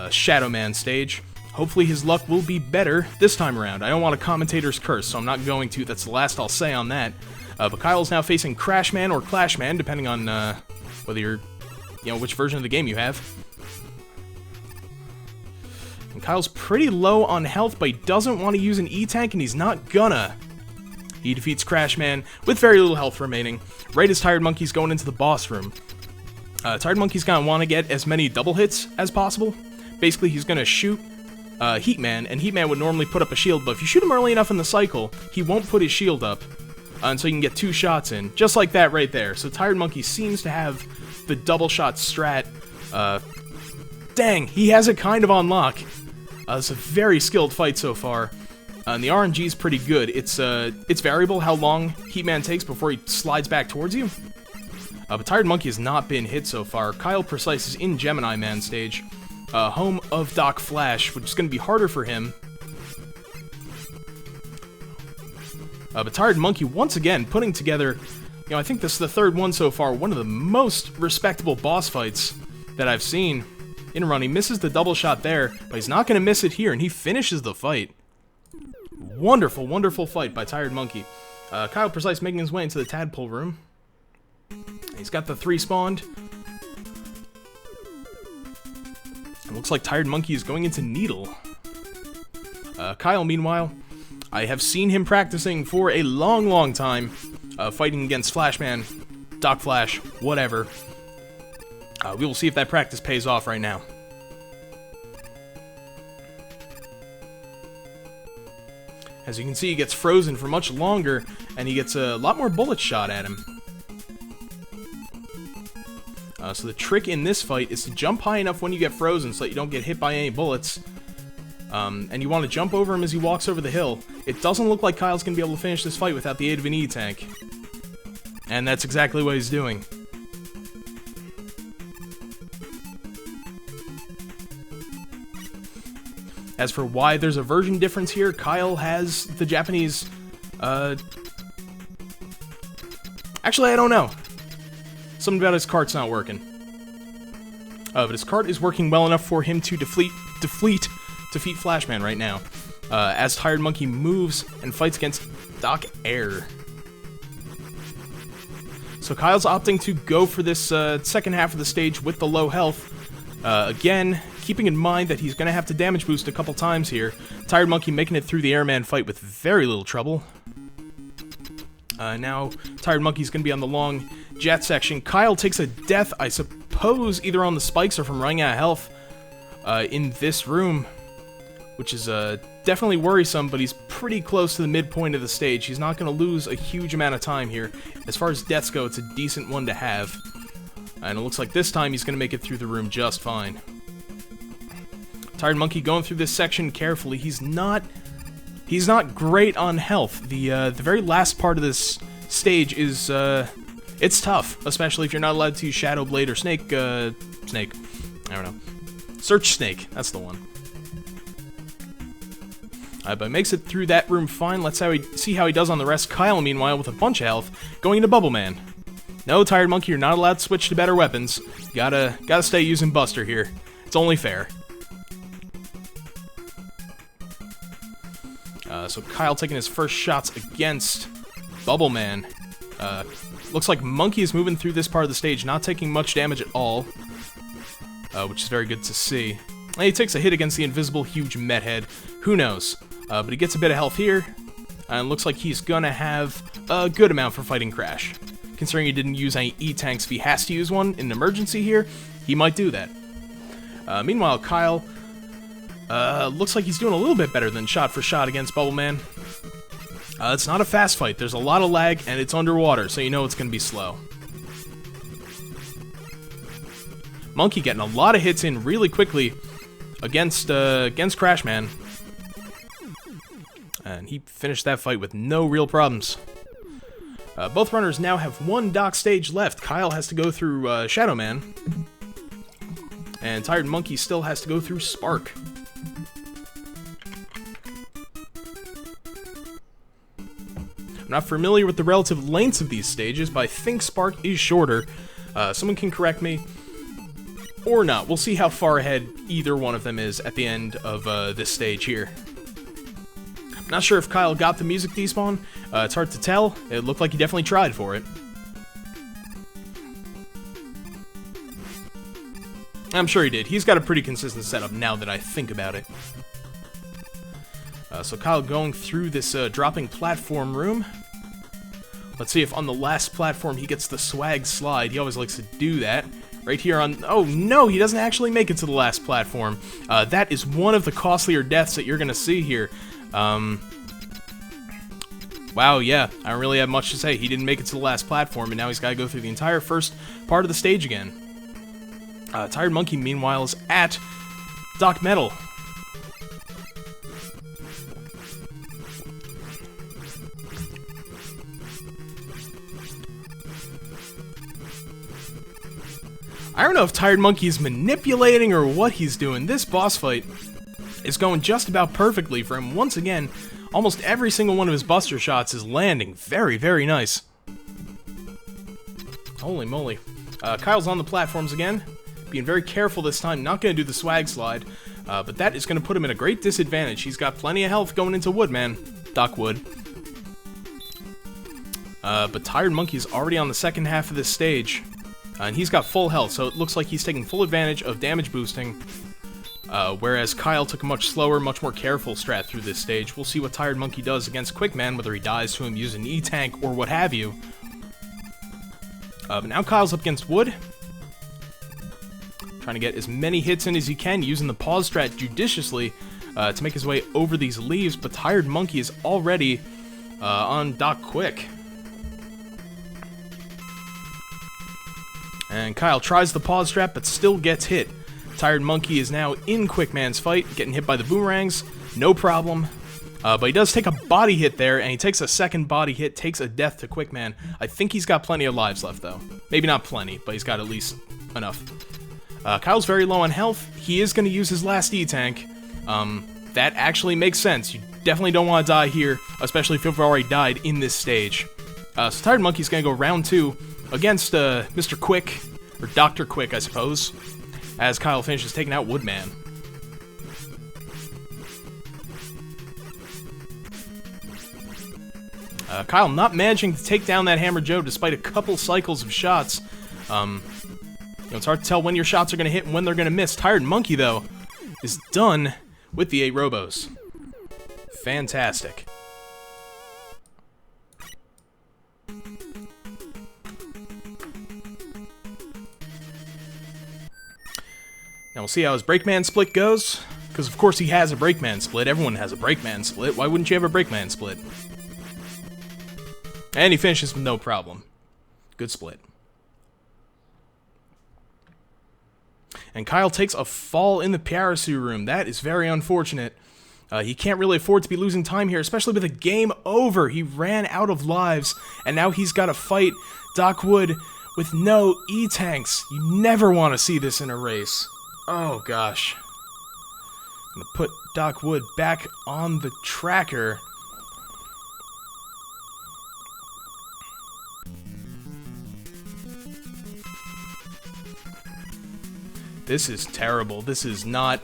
Shadow Man stage. Hopefully his luck will be better this time around. I don't want a commentator's curse, so I'm not going to. That's the last I'll say on that. But Kyle's now facing Crash Man or Clash Man, depending on whether you're, you know, which version of the game you have. And Kyle's pretty low on health, but he doesn't want to use an E-Tank, and he's not gonna. He defeats Crash Man with very little health remaining, right as Tired Monkey's going into the boss room. Tired Monkey's gonna want to get as many double hits as possible. Basically, he's gonna shoot Heat Man, and Heat Man would normally put up a shield, but if you shoot him early enough in the cycle, he won't put his shield up, and so you can get 2 shots in, just like that right there. So Tired Monkey seems to have the double shot strat. Dang, he has it kind of on lock. It's a very skilled fight so far. And the RNG is pretty good. It's variable how long Heat Man takes before he slides back towards you. But Tired Monkey has not been hit so far. Kyleprecise is in Gemini Man stage, home of Doc Flash, which is going to be harder for him. But Tired Monkey, once again, putting together, you know, I think this is the third one so far, one of the most respectable boss fights that I've seen in a run. He misses the double shot there, but he's not going to miss it here, and he finishes the fight. Wonderful, wonderful fight by Tired Monkey. Kyleprecise making his way into the tadpole room. He's got the 3 spawned. Looks like Tired Monkey is going into Needle. Kyle, meanwhile, I have seen him practicing for a long, long time, fighting against Flashman, Doc Flash, whatever. We will see if that practice pays off right now. As you can see, he gets frozen for much longer, and he gets a lot more bullets shot at him. So the trick in this fight is to jump high enough when you get frozen so that you don't get hit by any bullets. And you want to jump over him as he walks over the hill. It doesn't look like Kyle's going to be able to finish this fight without the aid of an E-Tank. And that's exactly what he's doing. As for why there's a version difference here, Kyle has the Japanese, actually, I don't know. Something about his cart's not working. But his cart is working well enough for him to defeat Flashman right now. As Tired Monkey moves and fights against Doc Air. So Kyle's opting to go for this second half of the stage with the low health. Again, keeping in mind that he's going to have to damage boost a couple times here. Tired Monkey making it through the Airman fight with very little trouble. Now, Tired Monkey's going to be on the long jet section. Kyle takes a death, I suppose, either on the spikes or from running out of health in this room, which is definitely worrisome, but he's pretty close to the midpoint of the stage. He's not going to lose a huge amount of time here. As far as deaths go, it's a decent one to have. And it looks like this time he's going to make it through the room just fine. Tired Monkey going through this section carefully. He's not great on health. The very last part of this stage is it's tough, especially if you're not allowed to use Shadow Blade or Snake. I don't know. Search Snake. That's the one. But makes it through that room fine. Let's see how he does on the rest. Kyle, meanwhile, with a bunch of health, going into Bubble Man. No, Tired Monkey, you're not allowed to switch to better weapons. Gotta stay using Buster here. It's only fair. So Kyle taking his first shots against Bubble Man. Looks like Monkey is moving through this part of the stage, not taking much damage at all. Which is very good to see. And he takes a hit against the invisible huge Methead. Who knows? But he gets a bit of health here. And looks like he's gonna have a good amount for fighting Crash. Considering he didn't use any E-Tanks, if he has to use one in an emergency here, he might do that. Meanwhile, Kyle looks like he's doing a little bit better than shot for shot against Bubble Man. It's not a fast fight. There's a lot of lag, and it's underwater, so you know it's going to be slow. Monkey getting a lot of hits in really quickly against Crash Man. And he finished that fight with no real problems. Both runners now have one dock stage left. Kyle has to go through Shadow Man. And Tired Monkey still has to go through Spark. I'm not familiar with the relative lengths of these stages, but I think Spark is shorter. Someone can correct me. Or not. We'll see how far ahead either one of them is at the end of this stage here. Not sure if Kyle got the music despawn. It's hard to tell. It looked like he definitely tried for it. I'm sure he did. He's got a pretty consistent setup now that I think about it. So Kyle going through this dropping platform room. Let's see if on the last platform he gets the swag slide. He always likes to do that. Right here on... Oh, no, he doesn't actually make it to the last platform. That is one of the costlier deaths that you're going to see here. Wow, yeah, I don't really have much to say. He didn't make it to the last platform, and now he's got to go through the entire first part of the stage again. Tired Monkey, meanwhile, is at Doc Metal. I don't know if Tired Monkey is manipulating or what he's doing. This boss fight is going just about perfectly for him. Once again, almost every single one of his Buster shots is landing. Very, very nice. Holy moly. Kyle's on the platforms again. Being very careful this time. Not going to do the swag slide. But that is going to put him at a great disadvantage. He's got plenty of health going into Woodman. Doc Wood. But Tired Monkey's already on the second half of this stage. And he's got full health, so it looks like he's taking full advantage of damage boosting. Whereas Kyle took a much slower, much more careful strat through this stage. We'll see what Tired Monkey does against Quickman, whether he dies to him using an E-Tank or what have you. But now Kyle's up against Wood. Trying to get as many hits in as he can, using the pause strat judiciously to make his way over these leaves, but Tired Monkey is already on Doc Quick. And Kyle tries the pause strat, but still gets hit. Tired Monkey is now in Quickman's fight, getting hit by the boomerangs, no problem. But he does take a body hit there, and he takes a second body hit, takes a death to Quickman. I think he's got plenty of lives left, though. Maybe not plenty, but he's got at least enough. Kyle's very low on health. He is going to use his last E-Tank. That actually makes sense. You definitely don't want to die here, especially if you've already died in this stage. So Tired Monkey's going to go round 2 against Mr. Quick, or Dr. Quick, I suppose, as Kyle finishes taking out Woodman. Kyle not managing to take down that Hammer Joe despite a couple cycles of shots. It's hard to tell when your shots are going to hit and when they're going to miss. Tired Monkey, though, is done with the 8 Robos. Fantastic. Now we'll see how his Brakeman split goes, because of course he has a Brakeman split. Everyone has a Brakeman split. Why wouldn't you have a Brakeman split? And he finishes with no problem. Good split. And Kyle takes a fall in the Parasu room. That is very unfortunate. He can't really afford to be losing time here, especially with a game over. He ran out of lives, and now he's got to fight Doc Wood with no E-Tanks. You never want to see this in a race. Oh, gosh. I'm going to put Doc Wood back on the tracker. This is terrible. This is not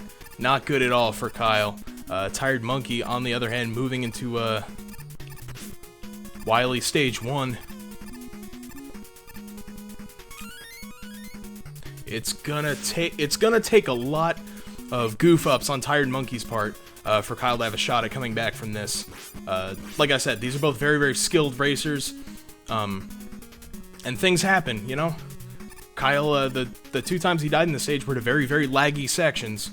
good at all for Kyle. Tired Monkey, on the other hand, moving into Wily Stage 1. It's gonna take a lot of goof ups on Tired Monkey's part for Kyle to have a shot at coming back from this. Like I said, these are both very, very skilled racers, and things happen, you know? Kyle, the 2 times he died in the stage were to very, very laggy sections.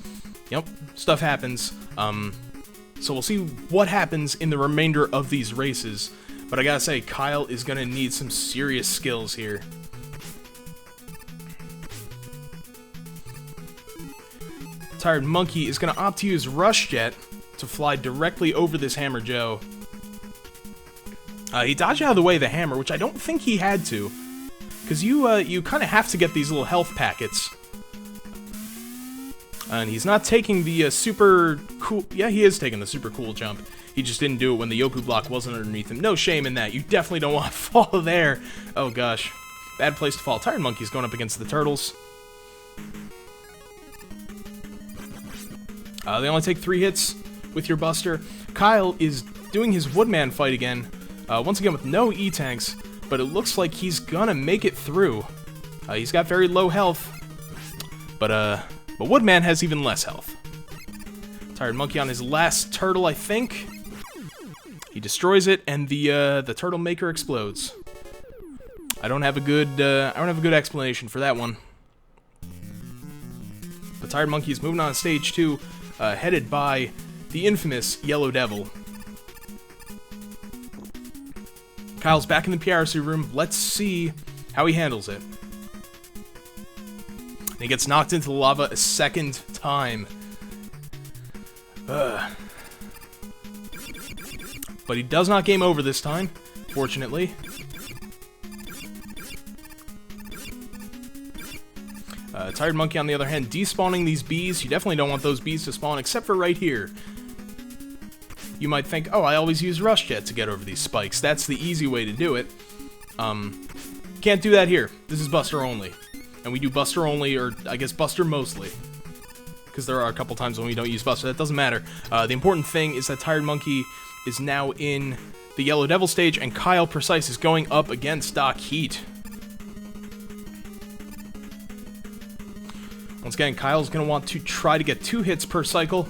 Yep, stuff happens. So we'll see what happens in the remainder of these races. But I gotta say, Kyle is gonna need some serious skills here. Tired Monkey is gonna opt to use Rush Jet to fly directly over this Hammer Joe. He dodged out of the way of the hammer, which I don't think he had to. Because you kind of have to get these little health packets. And he's not taking the super cool... Yeah, he is taking the super cool jump. He just didn't do it when the Yoku block wasn't underneath him. No shame in that. You definitely don't want to fall there. Oh, gosh. Bad place to fall. Tired Monkey's going up against the Turtles. They only take 3 hits with your Buster. Kyle is doing his Woodman fight again. Once again with no E-Tanks. But it looks like he's gonna make it through. He's got very low health. But Woodman has even less health. Tired Monkey on his last turtle, I think. He destroys it, and the turtle maker explodes. I don't have a good explanation for that one. But Tired Monkey is moving on to stage 2, headed by the infamous Yellow Devil. Kyle's back in the PRC room. Let's see how he handles it. And he gets knocked into the lava a second time. But he does not game over this time, fortunately. Tired Monkey, on the other hand, despawning these bees. You definitely don't want those bees to spawn, except for right here. You might think, oh, I always use Rush Jet to get over these spikes. That's the easy way to do it. Can't do that here. This is Buster only. And we do Buster only, or I guess Buster mostly. Because there are a couple times when we don't use Buster. That doesn't matter. The important thing is that Tired Monkey is now in the Yellow Devil stage, and kyleprecise is going up against Doc Heat. Once again, Kyle's going to want to try to get 2 hits per cycle.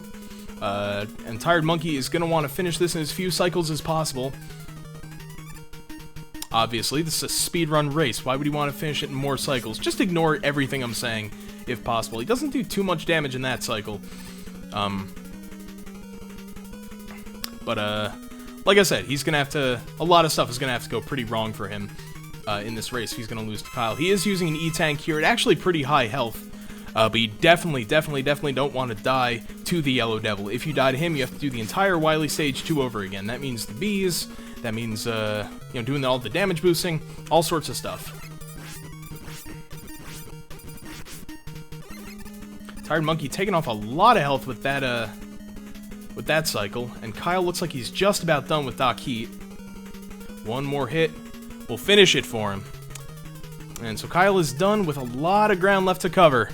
And Tired Monkey is going to want to finish this in as few cycles as possible. Obviously, this is a speedrun race. Why would he want to finish it in more cycles? Just ignore everything I'm saying, if possible. He doesn't do too much damage in that cycle. But like I said, he's going to have to... A lot of stuff is going to have to go pretty wrong for him in this race if he's going to lose to Kyle. He is using an E-Tank here at actually pretty high health. But you definitely don't want to die to the Yellow Devil. If you die to him, you have to do the entire Wily stage 2 over again. That means the bees, that means, you know, doing all the damage boosting, all sorts of stuff. Tired Monkey taking off a lot of health with that cycle, and Kyle looks like he's just about done with Doc Heat. One more hit will finish it for him. And so Kyle is done with a lot of ground left to cover.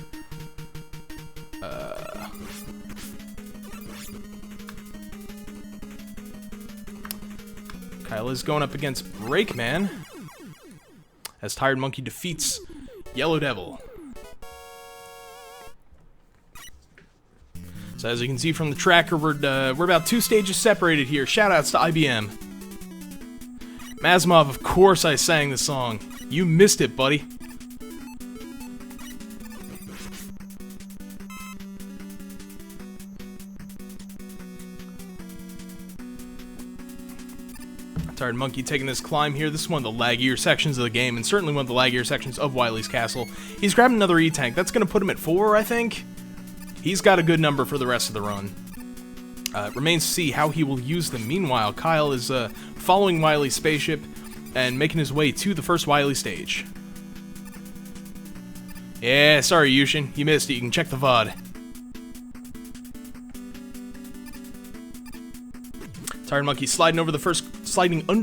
Kyle is going up against Brakeman as Tired Monkey defeats Yellow Devil. So as you can see from the tracker, we're about 2 stages separated here. Shoutouts to IBM. Mazmov, of course I sang the song. You missed it, buddy. Tired Monkey taking this climb here. This is one of the laggier sections of the game, and certainly one of the laggier sections of Wily's Castle. He's grabbing another E-Tank. That's going to put him at 4, I think. He's got a good number for the rest of the run. It remains to see how he will use them. Meanwhile, Kyle is following Wily's spaceship and making his way to the first Wily stage. Yeah, sorry, Yushin. You missed it. You can check the VOD. Tired Monkey sliding under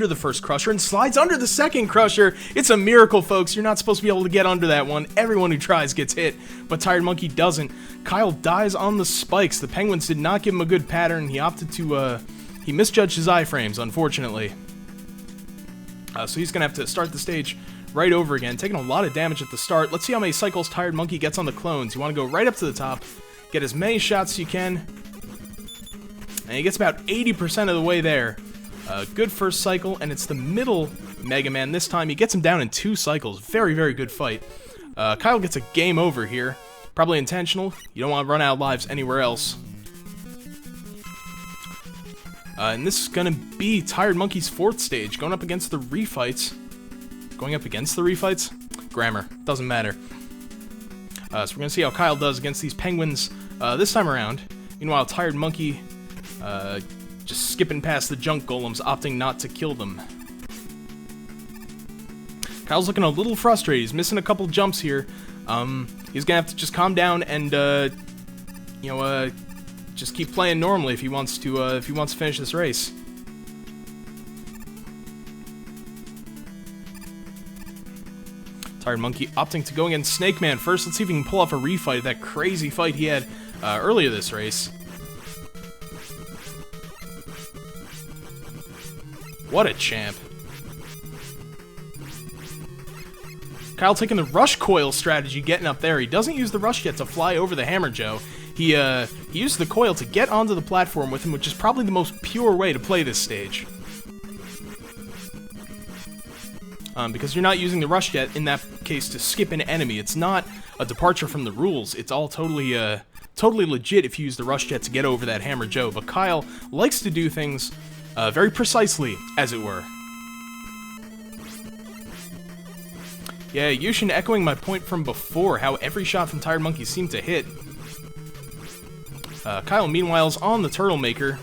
the first crusher and slides under the second crusher. It's a miracle, folks. You're not supposed to be able to get under that one. Everyone who tries gets hit, but Tired Monkey doesn't. Kyle dies on the spikes. The penguins did not give him a good pattern. He opted to, he misjudged his iframes, unfortunately. So he's gonna have to start the stage right over again, taking a lot of damage at the start. Let's see how many cycles Tired Monkey gets on the clones. You want to go right up to the top, get as many shots as you can. And he gets about 80% of the way there. Good first cycle, and it's the middle Mega Man this time. He gets him down in 2 cycles. Very, very good fight. Kyle gets a game over here. Probably intentional. You don't want to run out of lives anywhere else. And this is going to be Tired Monkey's 4th stage, going up against the refights. Going up against the refights? Grammar. Doesn't matter. So we're going to see how Kyle does against these penguins this time around. Meanwhile, Tired Monkey... just skipping past the junk golems, opting not to kill them. Kyle's looking a little frustrated. He's missing a couple jumps here. He's gonna have to just calm down and, you know, just keep playing normally if he wants to finish this race. Tired Monkey opting to go against Snake Man first. Let's see if he can pull off a refight of that crazy fight he had earlier this race. What a champ. Kyle taking the rush coil strategy, getting up there. He doesn't use the rush jet to fly over the Hammer Joe. He used the coil to get onto the platform with him, which is probably the most pure way to play this stage. Because you're not using the rush jet, in that case, to skip an enemy. It's not a departure from the rules. It's all totally legit if you use the rush jet to get over that Hammer Joe. But Kyle likes to do things... very precisely, as it were. Yeah, Yushin echoing my point from before, how every shot from Tired Monkey seemed to hit. Kyle, meanwhile, is on the Turtle Maker.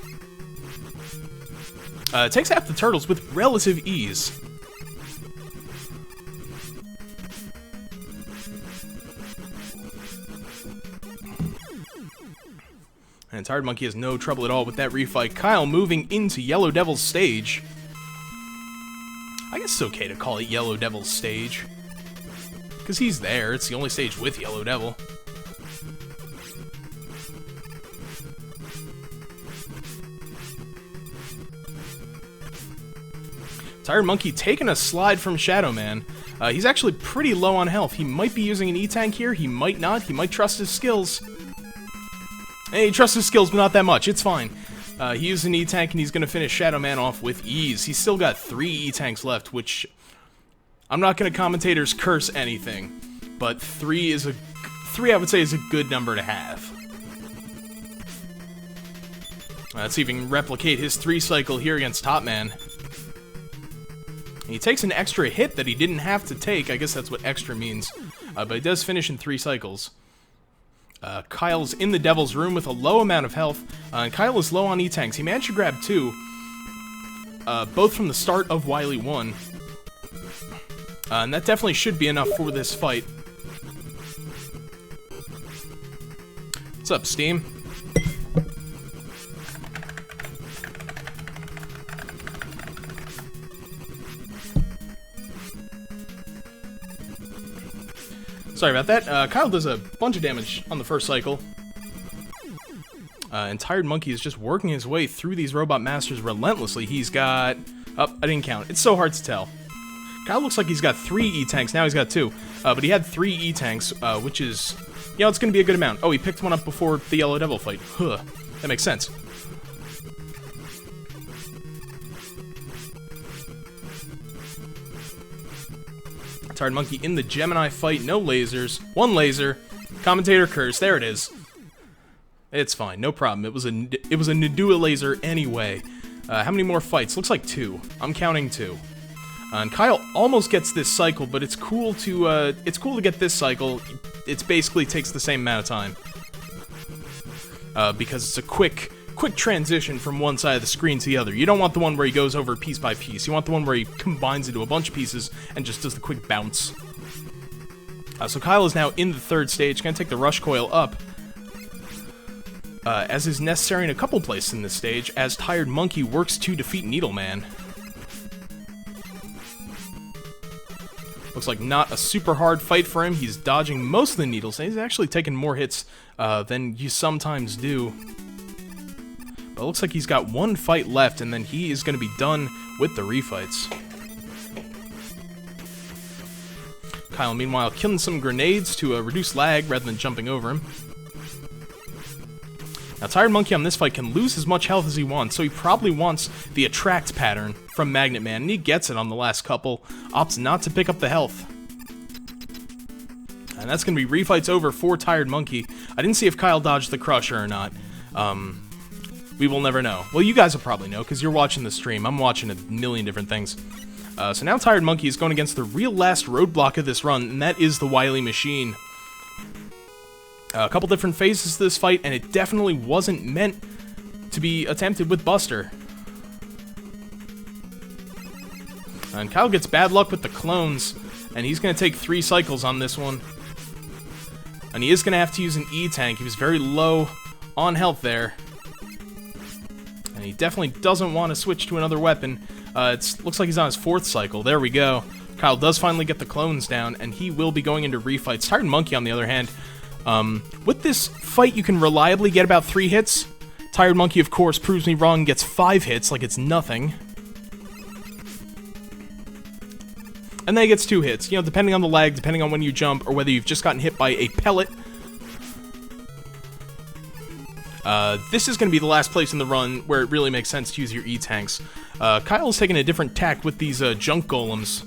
Takes half the turtles with relative ease. And Tired Monkey has no trouble at all with that refight. Kyle moving into Yellow Devil's stage. I guess it's okay to call it Yellow Devil's stage. Because he's there. It's the only stage with Yellow Devil. Tired Monkey taking a slide from Shadow Man. He's actually pretty low on health. He might be using an E-Tank here. He might not. He might trust his skills. Hey, he trusts his skills, but not that much. It's fine. He used an E-Tank, and he's going to finish Shadow Man off with ease. He's still got 3 E-Tanks left, which... I'm not going to commentator's curse anything, but 3 I would say is a good number to have. Let's see if he can replicate his 3 cycle here against Top Man. He takes an extra hit that he didn't have to take. I guess that's what extra means. But he does finish in 3 cycles. Kyle's in the Devil's Room with a low amount of health. And Kyle is low on E-Tanks. He managed to grab 2. Both from the start of Wily 1. And that definitely should be enough for this fight. What's up, Steam? Sorry about that. Kyle does a bunch of damage on the first cycle. And Tired Monkey is just working his way through these Robot Masters relentlessly. He's got... Oh, I didn't count. It's so hard to tell. Kyle looks like he's got 3 E-Tanks. Now he's got 2. But he had 3 E-Tanks, which is... You know, it's going to be a good amount. Oh, he picked one up before the Yellow Devil fight. Huh. That makes sense. Tired Monkey in the Gemini fight. No lasers. 1 laser. Commentator curse. There it is. It's fine. No problem. It was a Nadua laser anyway. How many more fights? Looks like 2. I'm counting 2. And Kyle almost gets this cycle, but it's cool to get this cycle. It basically takes the same amount of time. Because it's a quick transition from one side of the screen to the other. You don't want the one where he goes over piece by piece. You want the one where he combines into a bunch of pieces and just does the quick bounce. So Kyle is now in the 3rd stage. Gonna take the Rush Coil up. As is necessary in a couple places in this stage, as Tired Monkey works to defeat Needleman. Looks like not a super hard fight for him. He's dodging most of the needles, and he's actually taking more hits than you sometimes do. But it looks like he's got 1 fight left, and then he is going to be done with the refights. Kyle, meanwhile, killing some grenades to reduce lag rather than jumping over him. Now, Tired Monkey on this fight can lose as much health as he wants, so he probably wants the attract pattern from Magnet Man, and he gets it on the last couple. Opts not to pick up the health. And that's going to be refights over for Tired Monkey. I didn't see if Kyle dodged the Crusher or not. We will never know. Well, you guys will probably know, because you're watching the stream. I'm watching a million different things. So now Tired Monkey is going against the real last roadblock of this run, and that is the Wily Machine. A couple different phases to this fight, and it definitely wasn't meant to be attempted with Buster. And Kyle gets bad luck with the clones, and he's going to take 3 cycles on this one. And he is going to have to use an E-Tank. He was very low on health there. And he definitely doesn't want to switch to another weapon. Looks like he's on his 4th cycle. There we go. Kyle does finally get the clones down, and he will be going into refights. Tired Monkey, on the other hand, with this fight, you can reliably get about 3 hits. Tired Monkey, of course, proves me wrong and gets 5 hits like it's nothing. And then he gets 2 hits, you know, depending on the lag, depending on when you jump, or whether you've just gotten hit by a pellet. This is going to be the last place in the run where it really makes sense to use your E-Tanks. Kyle's taking a different tack with these junk golems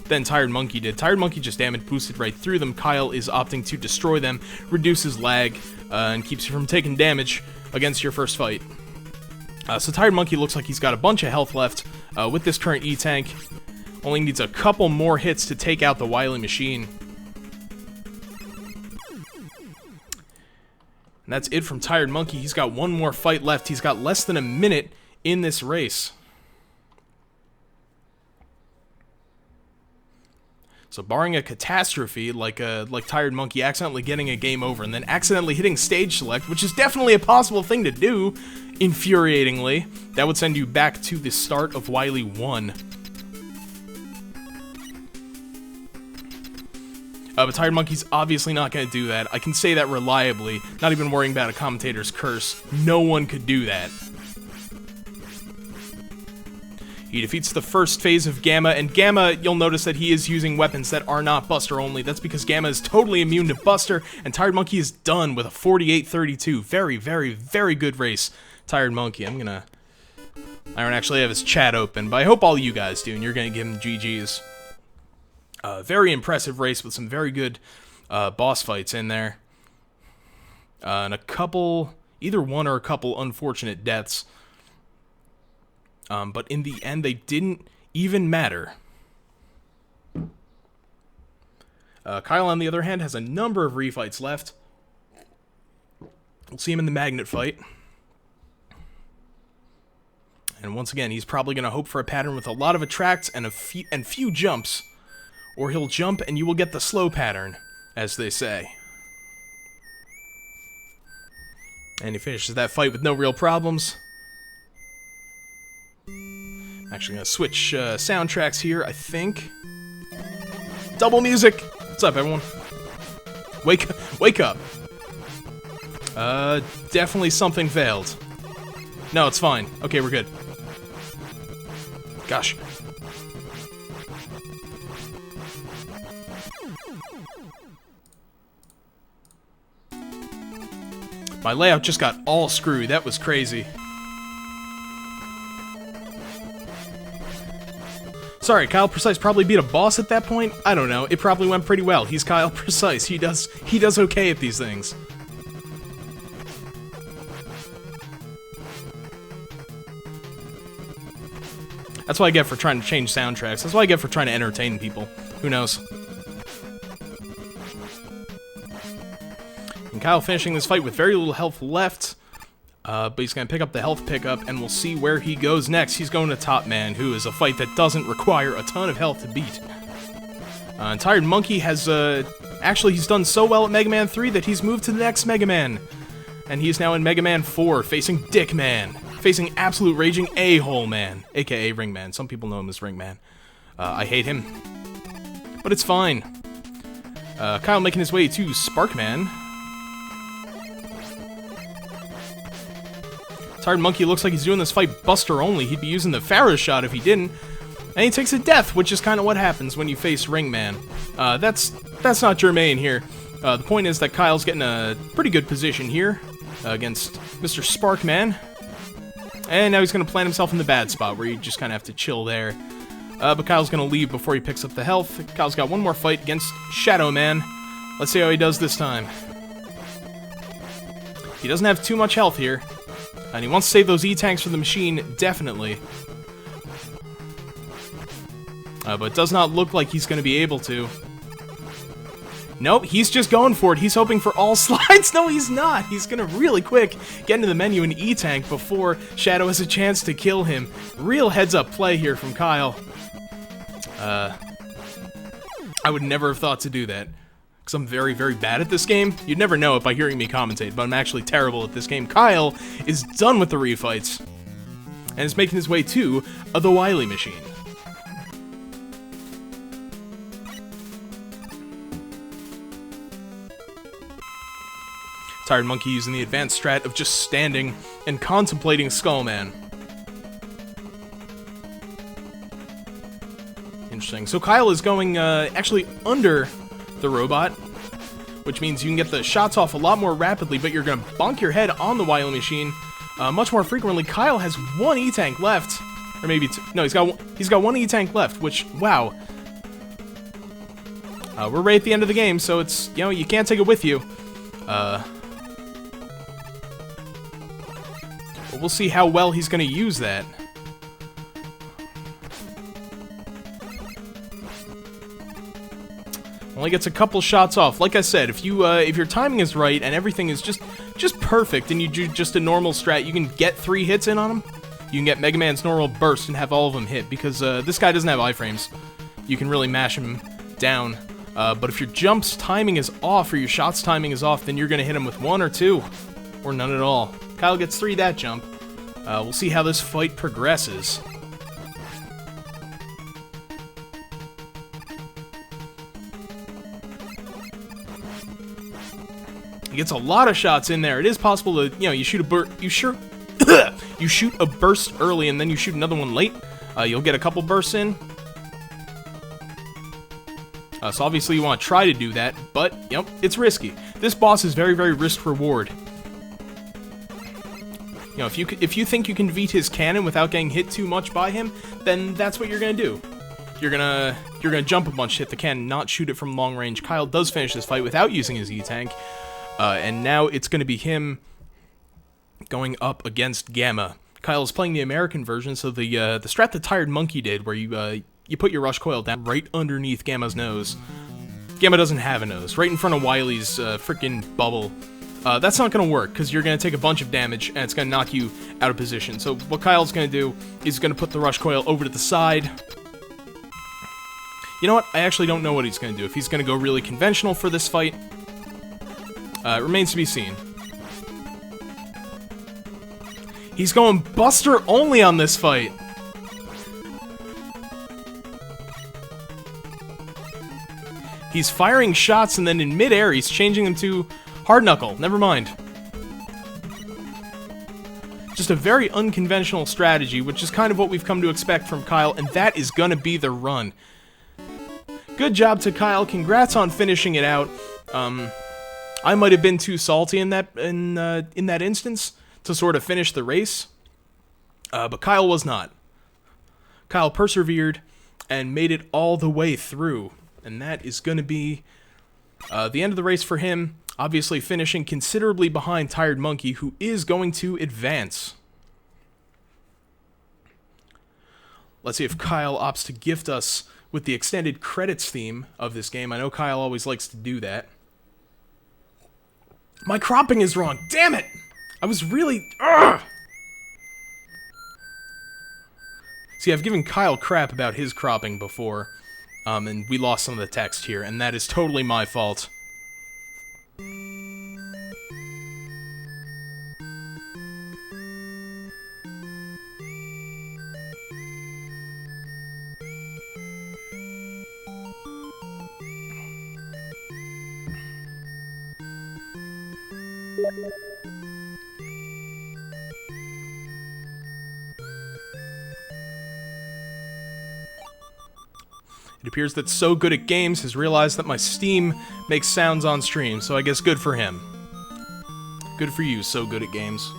than Tired Monkey did. Tired Monkey just damage boosted right through them. Kyle is opting to destroy them, reduces lag, and keeps you from taking damage against your first fight. So Tired Monkey looks like he's got a bunch of health left with this current E-Tank. Only needs a couple more hits to take out the Wily Machine. And that's it from Tired Monkey. He's got 1 more fight left. He's got less than a minute in this race. So barring a catastrophe, like Tired Monkey accidentally getting a game over and then accidentally hitting stage select, which is definitely a possible thing to do, infuriatingly, that would send you back to the start of Wily 1. But Tired Monkey's obviously not going to do that. I can say that reliably, not even worrying about a commentator's curse. No one could do that. He defeats the first phase of Gamma, and Gamma, you'll notice that he is using weapons that are not Buster only. That's because Gamma is totally immune to Buster, and Tired Monkey is done with a 48-32. Very, very, very good race, Tired Monkey. I don't actually have his chat open, but I hope all you guys do, and you're gonna give him GG's. Very impressive race with some very good boss fights in there. And a couple, either one or a couple unfortunate deaths. But in the end, they didn't even matter. Kyle, on the other hand, has a number of refights left. We'll see him in the magnet fight. And once again, he's probably going to hope for a pattern with a lot of attracts and few jumps. Or he'll jump and you will get the slow pattern, as they say. And he finishes that fight with no real problems. Actually gonna switch soundtracks here, I think. Double music! What's up, everyone? Wake up! Definitely something failed. No, it's fine. Okay, we're good. Gosh. My layout just got all screwed. That was crazy. Sorry, kyleprecise probably beat a boss at that point? I don't know. It probably went pretty well. He's kyleprecise. He does okay at these things. That's what I get for trying to change soundtracks. That's what I get for trying to entertain people. Who knows? And Kyle finishing this fight with very little health left. But he's going to pick up the health pickup, and we'll see where he goes next. He's going to Top Man, who is a fight that doesn't require a ton of health to beat. Tired Monkey has, actually, he's done so well at Mega Man 3 that he's moved to the next Mega Man. And he's now in Mega Man 4, facing Dick Man. Facing absolute raging a-hole man, aka Ring Man. Some people know him as Ring Man. I hate him. But it's fine. Kyle making his way to Spark Man. Tired Monkey looks like he's doing this fight Buster only. He'd be using the Pharaoh shot if he didn't. And he takes a death, which is kind of what happens when you face Ring Man. That's not germane here. The point is that Kyle's getting a pretty good position here against Mr. Spark Man. And now he's going to plant himself in the bad spot where you just kind of have to chill there. But Kyle's going to leave before he picks up the health. Kyle's got one more fight against Shadow Man. Let's see how he does this time. He doesn't have too much health here. And he wants to save those E-tanks for the machine, definitely. But it does not look like he's going to be able to. Nope, he's just going for it. He's hoping for all slides. No, he's not. He's going to really quick get into the menu and E-tank before Shadow has a chance to kill him. Real heads-up play here from Kyle. I would never have thought to do that. Because I'm very, very bad at this game. You'd never know it by hearing me commentate, but I'm actually terrible at this game. Kyle is done with the refights. And is making his way to the Wily Machine. Tired Monkey using the advanced strat of just standing and contemplating Skullman. Interesting. So Kyle is going actually under the robot, which means you can get the shots off a lot more rapidly, but you're going to bonk your head on the Wily Machine much more frequently. Kyle has one E-tank left, or maybe two. No, he's got one E-tank left, which, wow. We're right at the end of the game, so it's, you know, you can't take it with you. We'll see how well he's going to use that. Only gets a couple shots off. Like I said, if your timing is right and everything is just perfect, and you do just a normal strat, you can get 3 hits in on him. You can get Mega Man's normal burst and have all of them hit, because this guy doesn't have iframes. You can really mash him down. But if your jump's timing is off, or your shot's timing is off, then you're going to hit him with 1 or 2, or none at all. Kyle gets 3 that jump. We'll see how this fight progresses. He gets a lot of shots in there. It is possible to, you know, you shoot a burst early and then you shoot another one late. You'll get a couple bursts in. So obviously you want to try to do that, but, yep, it's risky. This boss is very, very risk-reward. You know, if you think you can beat his cannon without getting hit too much by him, then that's what you're gonna do. You're gonna jump a bunch, hit the cannon, not shoot it from long range. Kyle does finish this fight without using his E-Tank, and now it's gonna be him going up against Gamma. Kyle's playing the American version, so the strat that Tired Monkey did, where you put your rush coil down right underneath Gamma's nose. Gamma doesn't have a nose. Right in front of Wily's freaking bubble. That's not going to work, because you're going to take a bunch of damage, and it's going to knock you out of position. So what Kyle's going to do is going to put the rush coil over to the side. You know what? I actually don't know what he's going to do. If he's going to go really conventional for this fight, it remains to be seen. He's going Buster only on this fight. He's firing shots, and then in midair, he's changing them to Hard Knuckle. Never mind. Just a very unconventional strategy, which is kind of what we've come to expect from Kyle, and that is gonna be the run. Good job to Kyle. Congrats on finishing it out. I might have been too salty in that instance to sort of finish the race, but Kyle was not. Kyle persevered and made it all the way through. And that is going to be the end of the race for him, obviously finishing considerably behind Tired Monkey, who is going to advance. Let's see if Kyle opts to gift us with the extended credits theme of this game. I know Kyle always likes to do that. My cropping is wrong. Damn it! I was really... Ugh! See, I've given Kyle crap about his cropping before. And we lost some of the text here, and that is totally my fault. It appears that So Good at Games has realized that my Steam makes sounds on stream, so I guess good for him. Good for you, So Good at Games.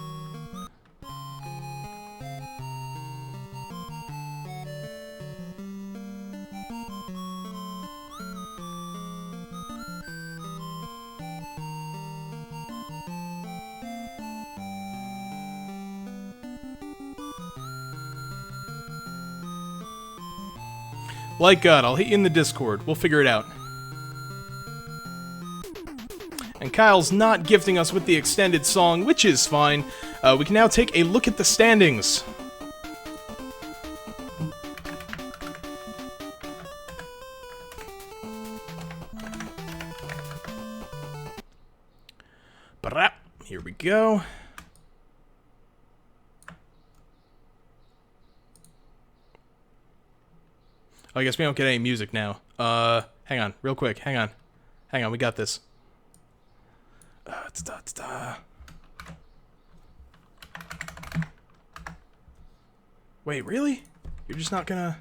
Like God, I'll hit you in the Discord. We'll figure it out. And Kyle's not gifting us with the extended song, which is fine. We can now take a look at the standings. Here we go. Oh, I guess we don't get any music now. Hang on, real quick. Hang on. Hang on, we got this. Wait, really? You're just not gonna...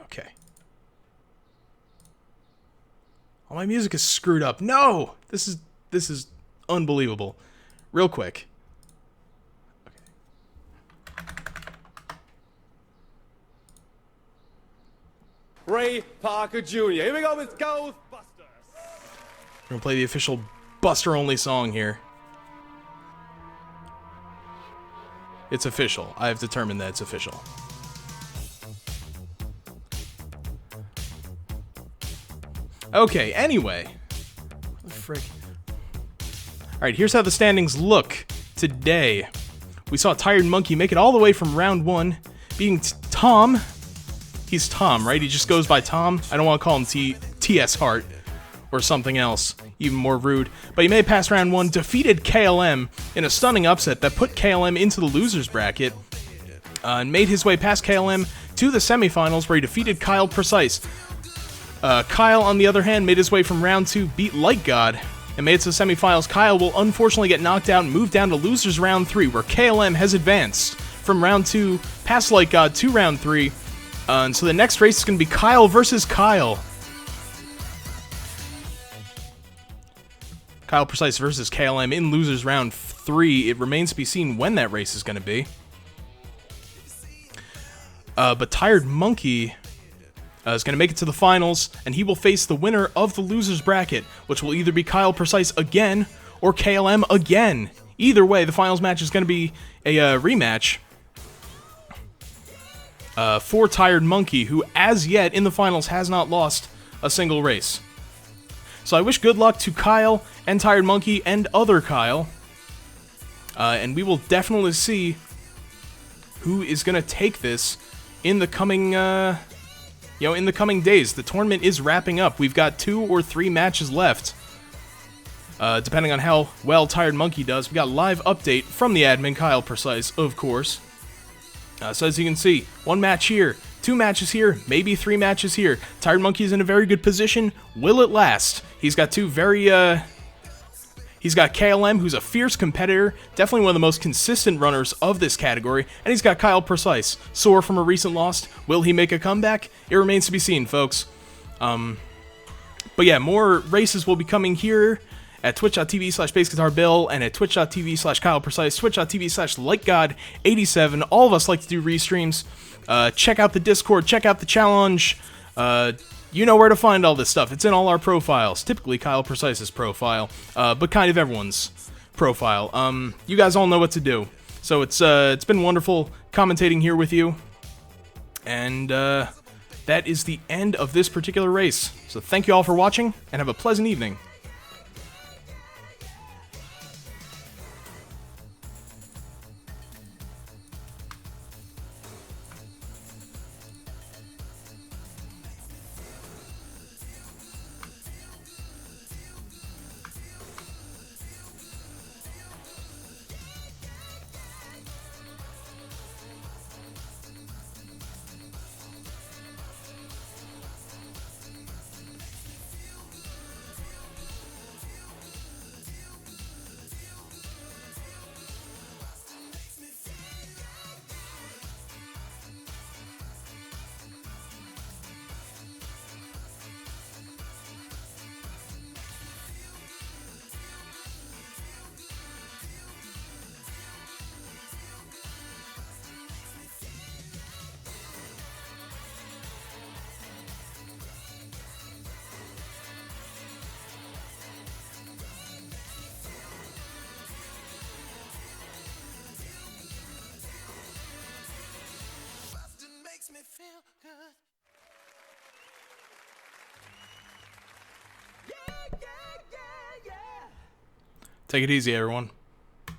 okay. All my music is screwed up. No! This is unbelievable. Real quick. Ray Parker Jr. Here we go with Ghostbusters. We're gonna play the official Buster-only song here. It's official. I have determined that it's official. Okay, anyway. What the frick? Alright, here's how the standings look today. We saw Tired Monkey make it all the way from round 1, beating Tom. He's Tom, right? He just goes by Tom. I don't want to call him T.S. Hart or something else, even more rude. But he made it past round 1, defeated KLM in a stunning upset that put KLM into the loser's bracket, and made his way past KLM to the semifinals where he defeated Kyleprecise. Kyle, on the other hand, made his way from round 2, beat Like God, and made it to the semifinals. Kyle will unfortunately get knocked out and move down to losers round 3, where KLM has advanced from round 2 past Light God to round 3. And so the next race is going to be Kyle versus Kyle. Kyle Precise versus KLM in losers round 3. It remains to be seen when that race is going to be. But Tired Monkey is going to make it to the finals, and he will face the winner of the losers bracket, which will either be Kyle Precise again or KLM again. Either way, the finals match is going to be a rematch for Tired Monkey, who as yet in the finals has not lost a single race. So I wish good luck to Kyle and Tired Monkey and other Kyle, and we will definitely see who is going to take this in the coming, in the coming days. The tournament is wrapping up. We've got 2 or 3 matches left, depending on how well Tired Monkey does. We got a live update from the admin, Kyle Precise, of course. So as you can see, 1 match here, 2 matches here, maybe 3 matches here. Tired Monkey is in a very good position. Will it last? He's got 2 very, he's got KLM, who's a fierce competitor, definitely one of the most consistent runners of this category, and he's got Kyle Precise, sore from a recent loss. Will he make a comeback? It remains to be seen, folks. But yeah, more races will be coming here at twitch.tv/bassguitarbill and at twitch.tv/kyleprecise, twitch.tv/lightgod87. All of us like to do restreams. Check out the Discord, check out the challenge. You know where to find all this stuff. It's in all our profiles. Typically Kyle Precise's profile, but kind of everyone's profile. You guys all know what to do. So it's been wonderful commentating here with you. And that is the end of this particular race. So thank you all for watching, and have a pleasant evening. Me feel good. Take it easy, everyone.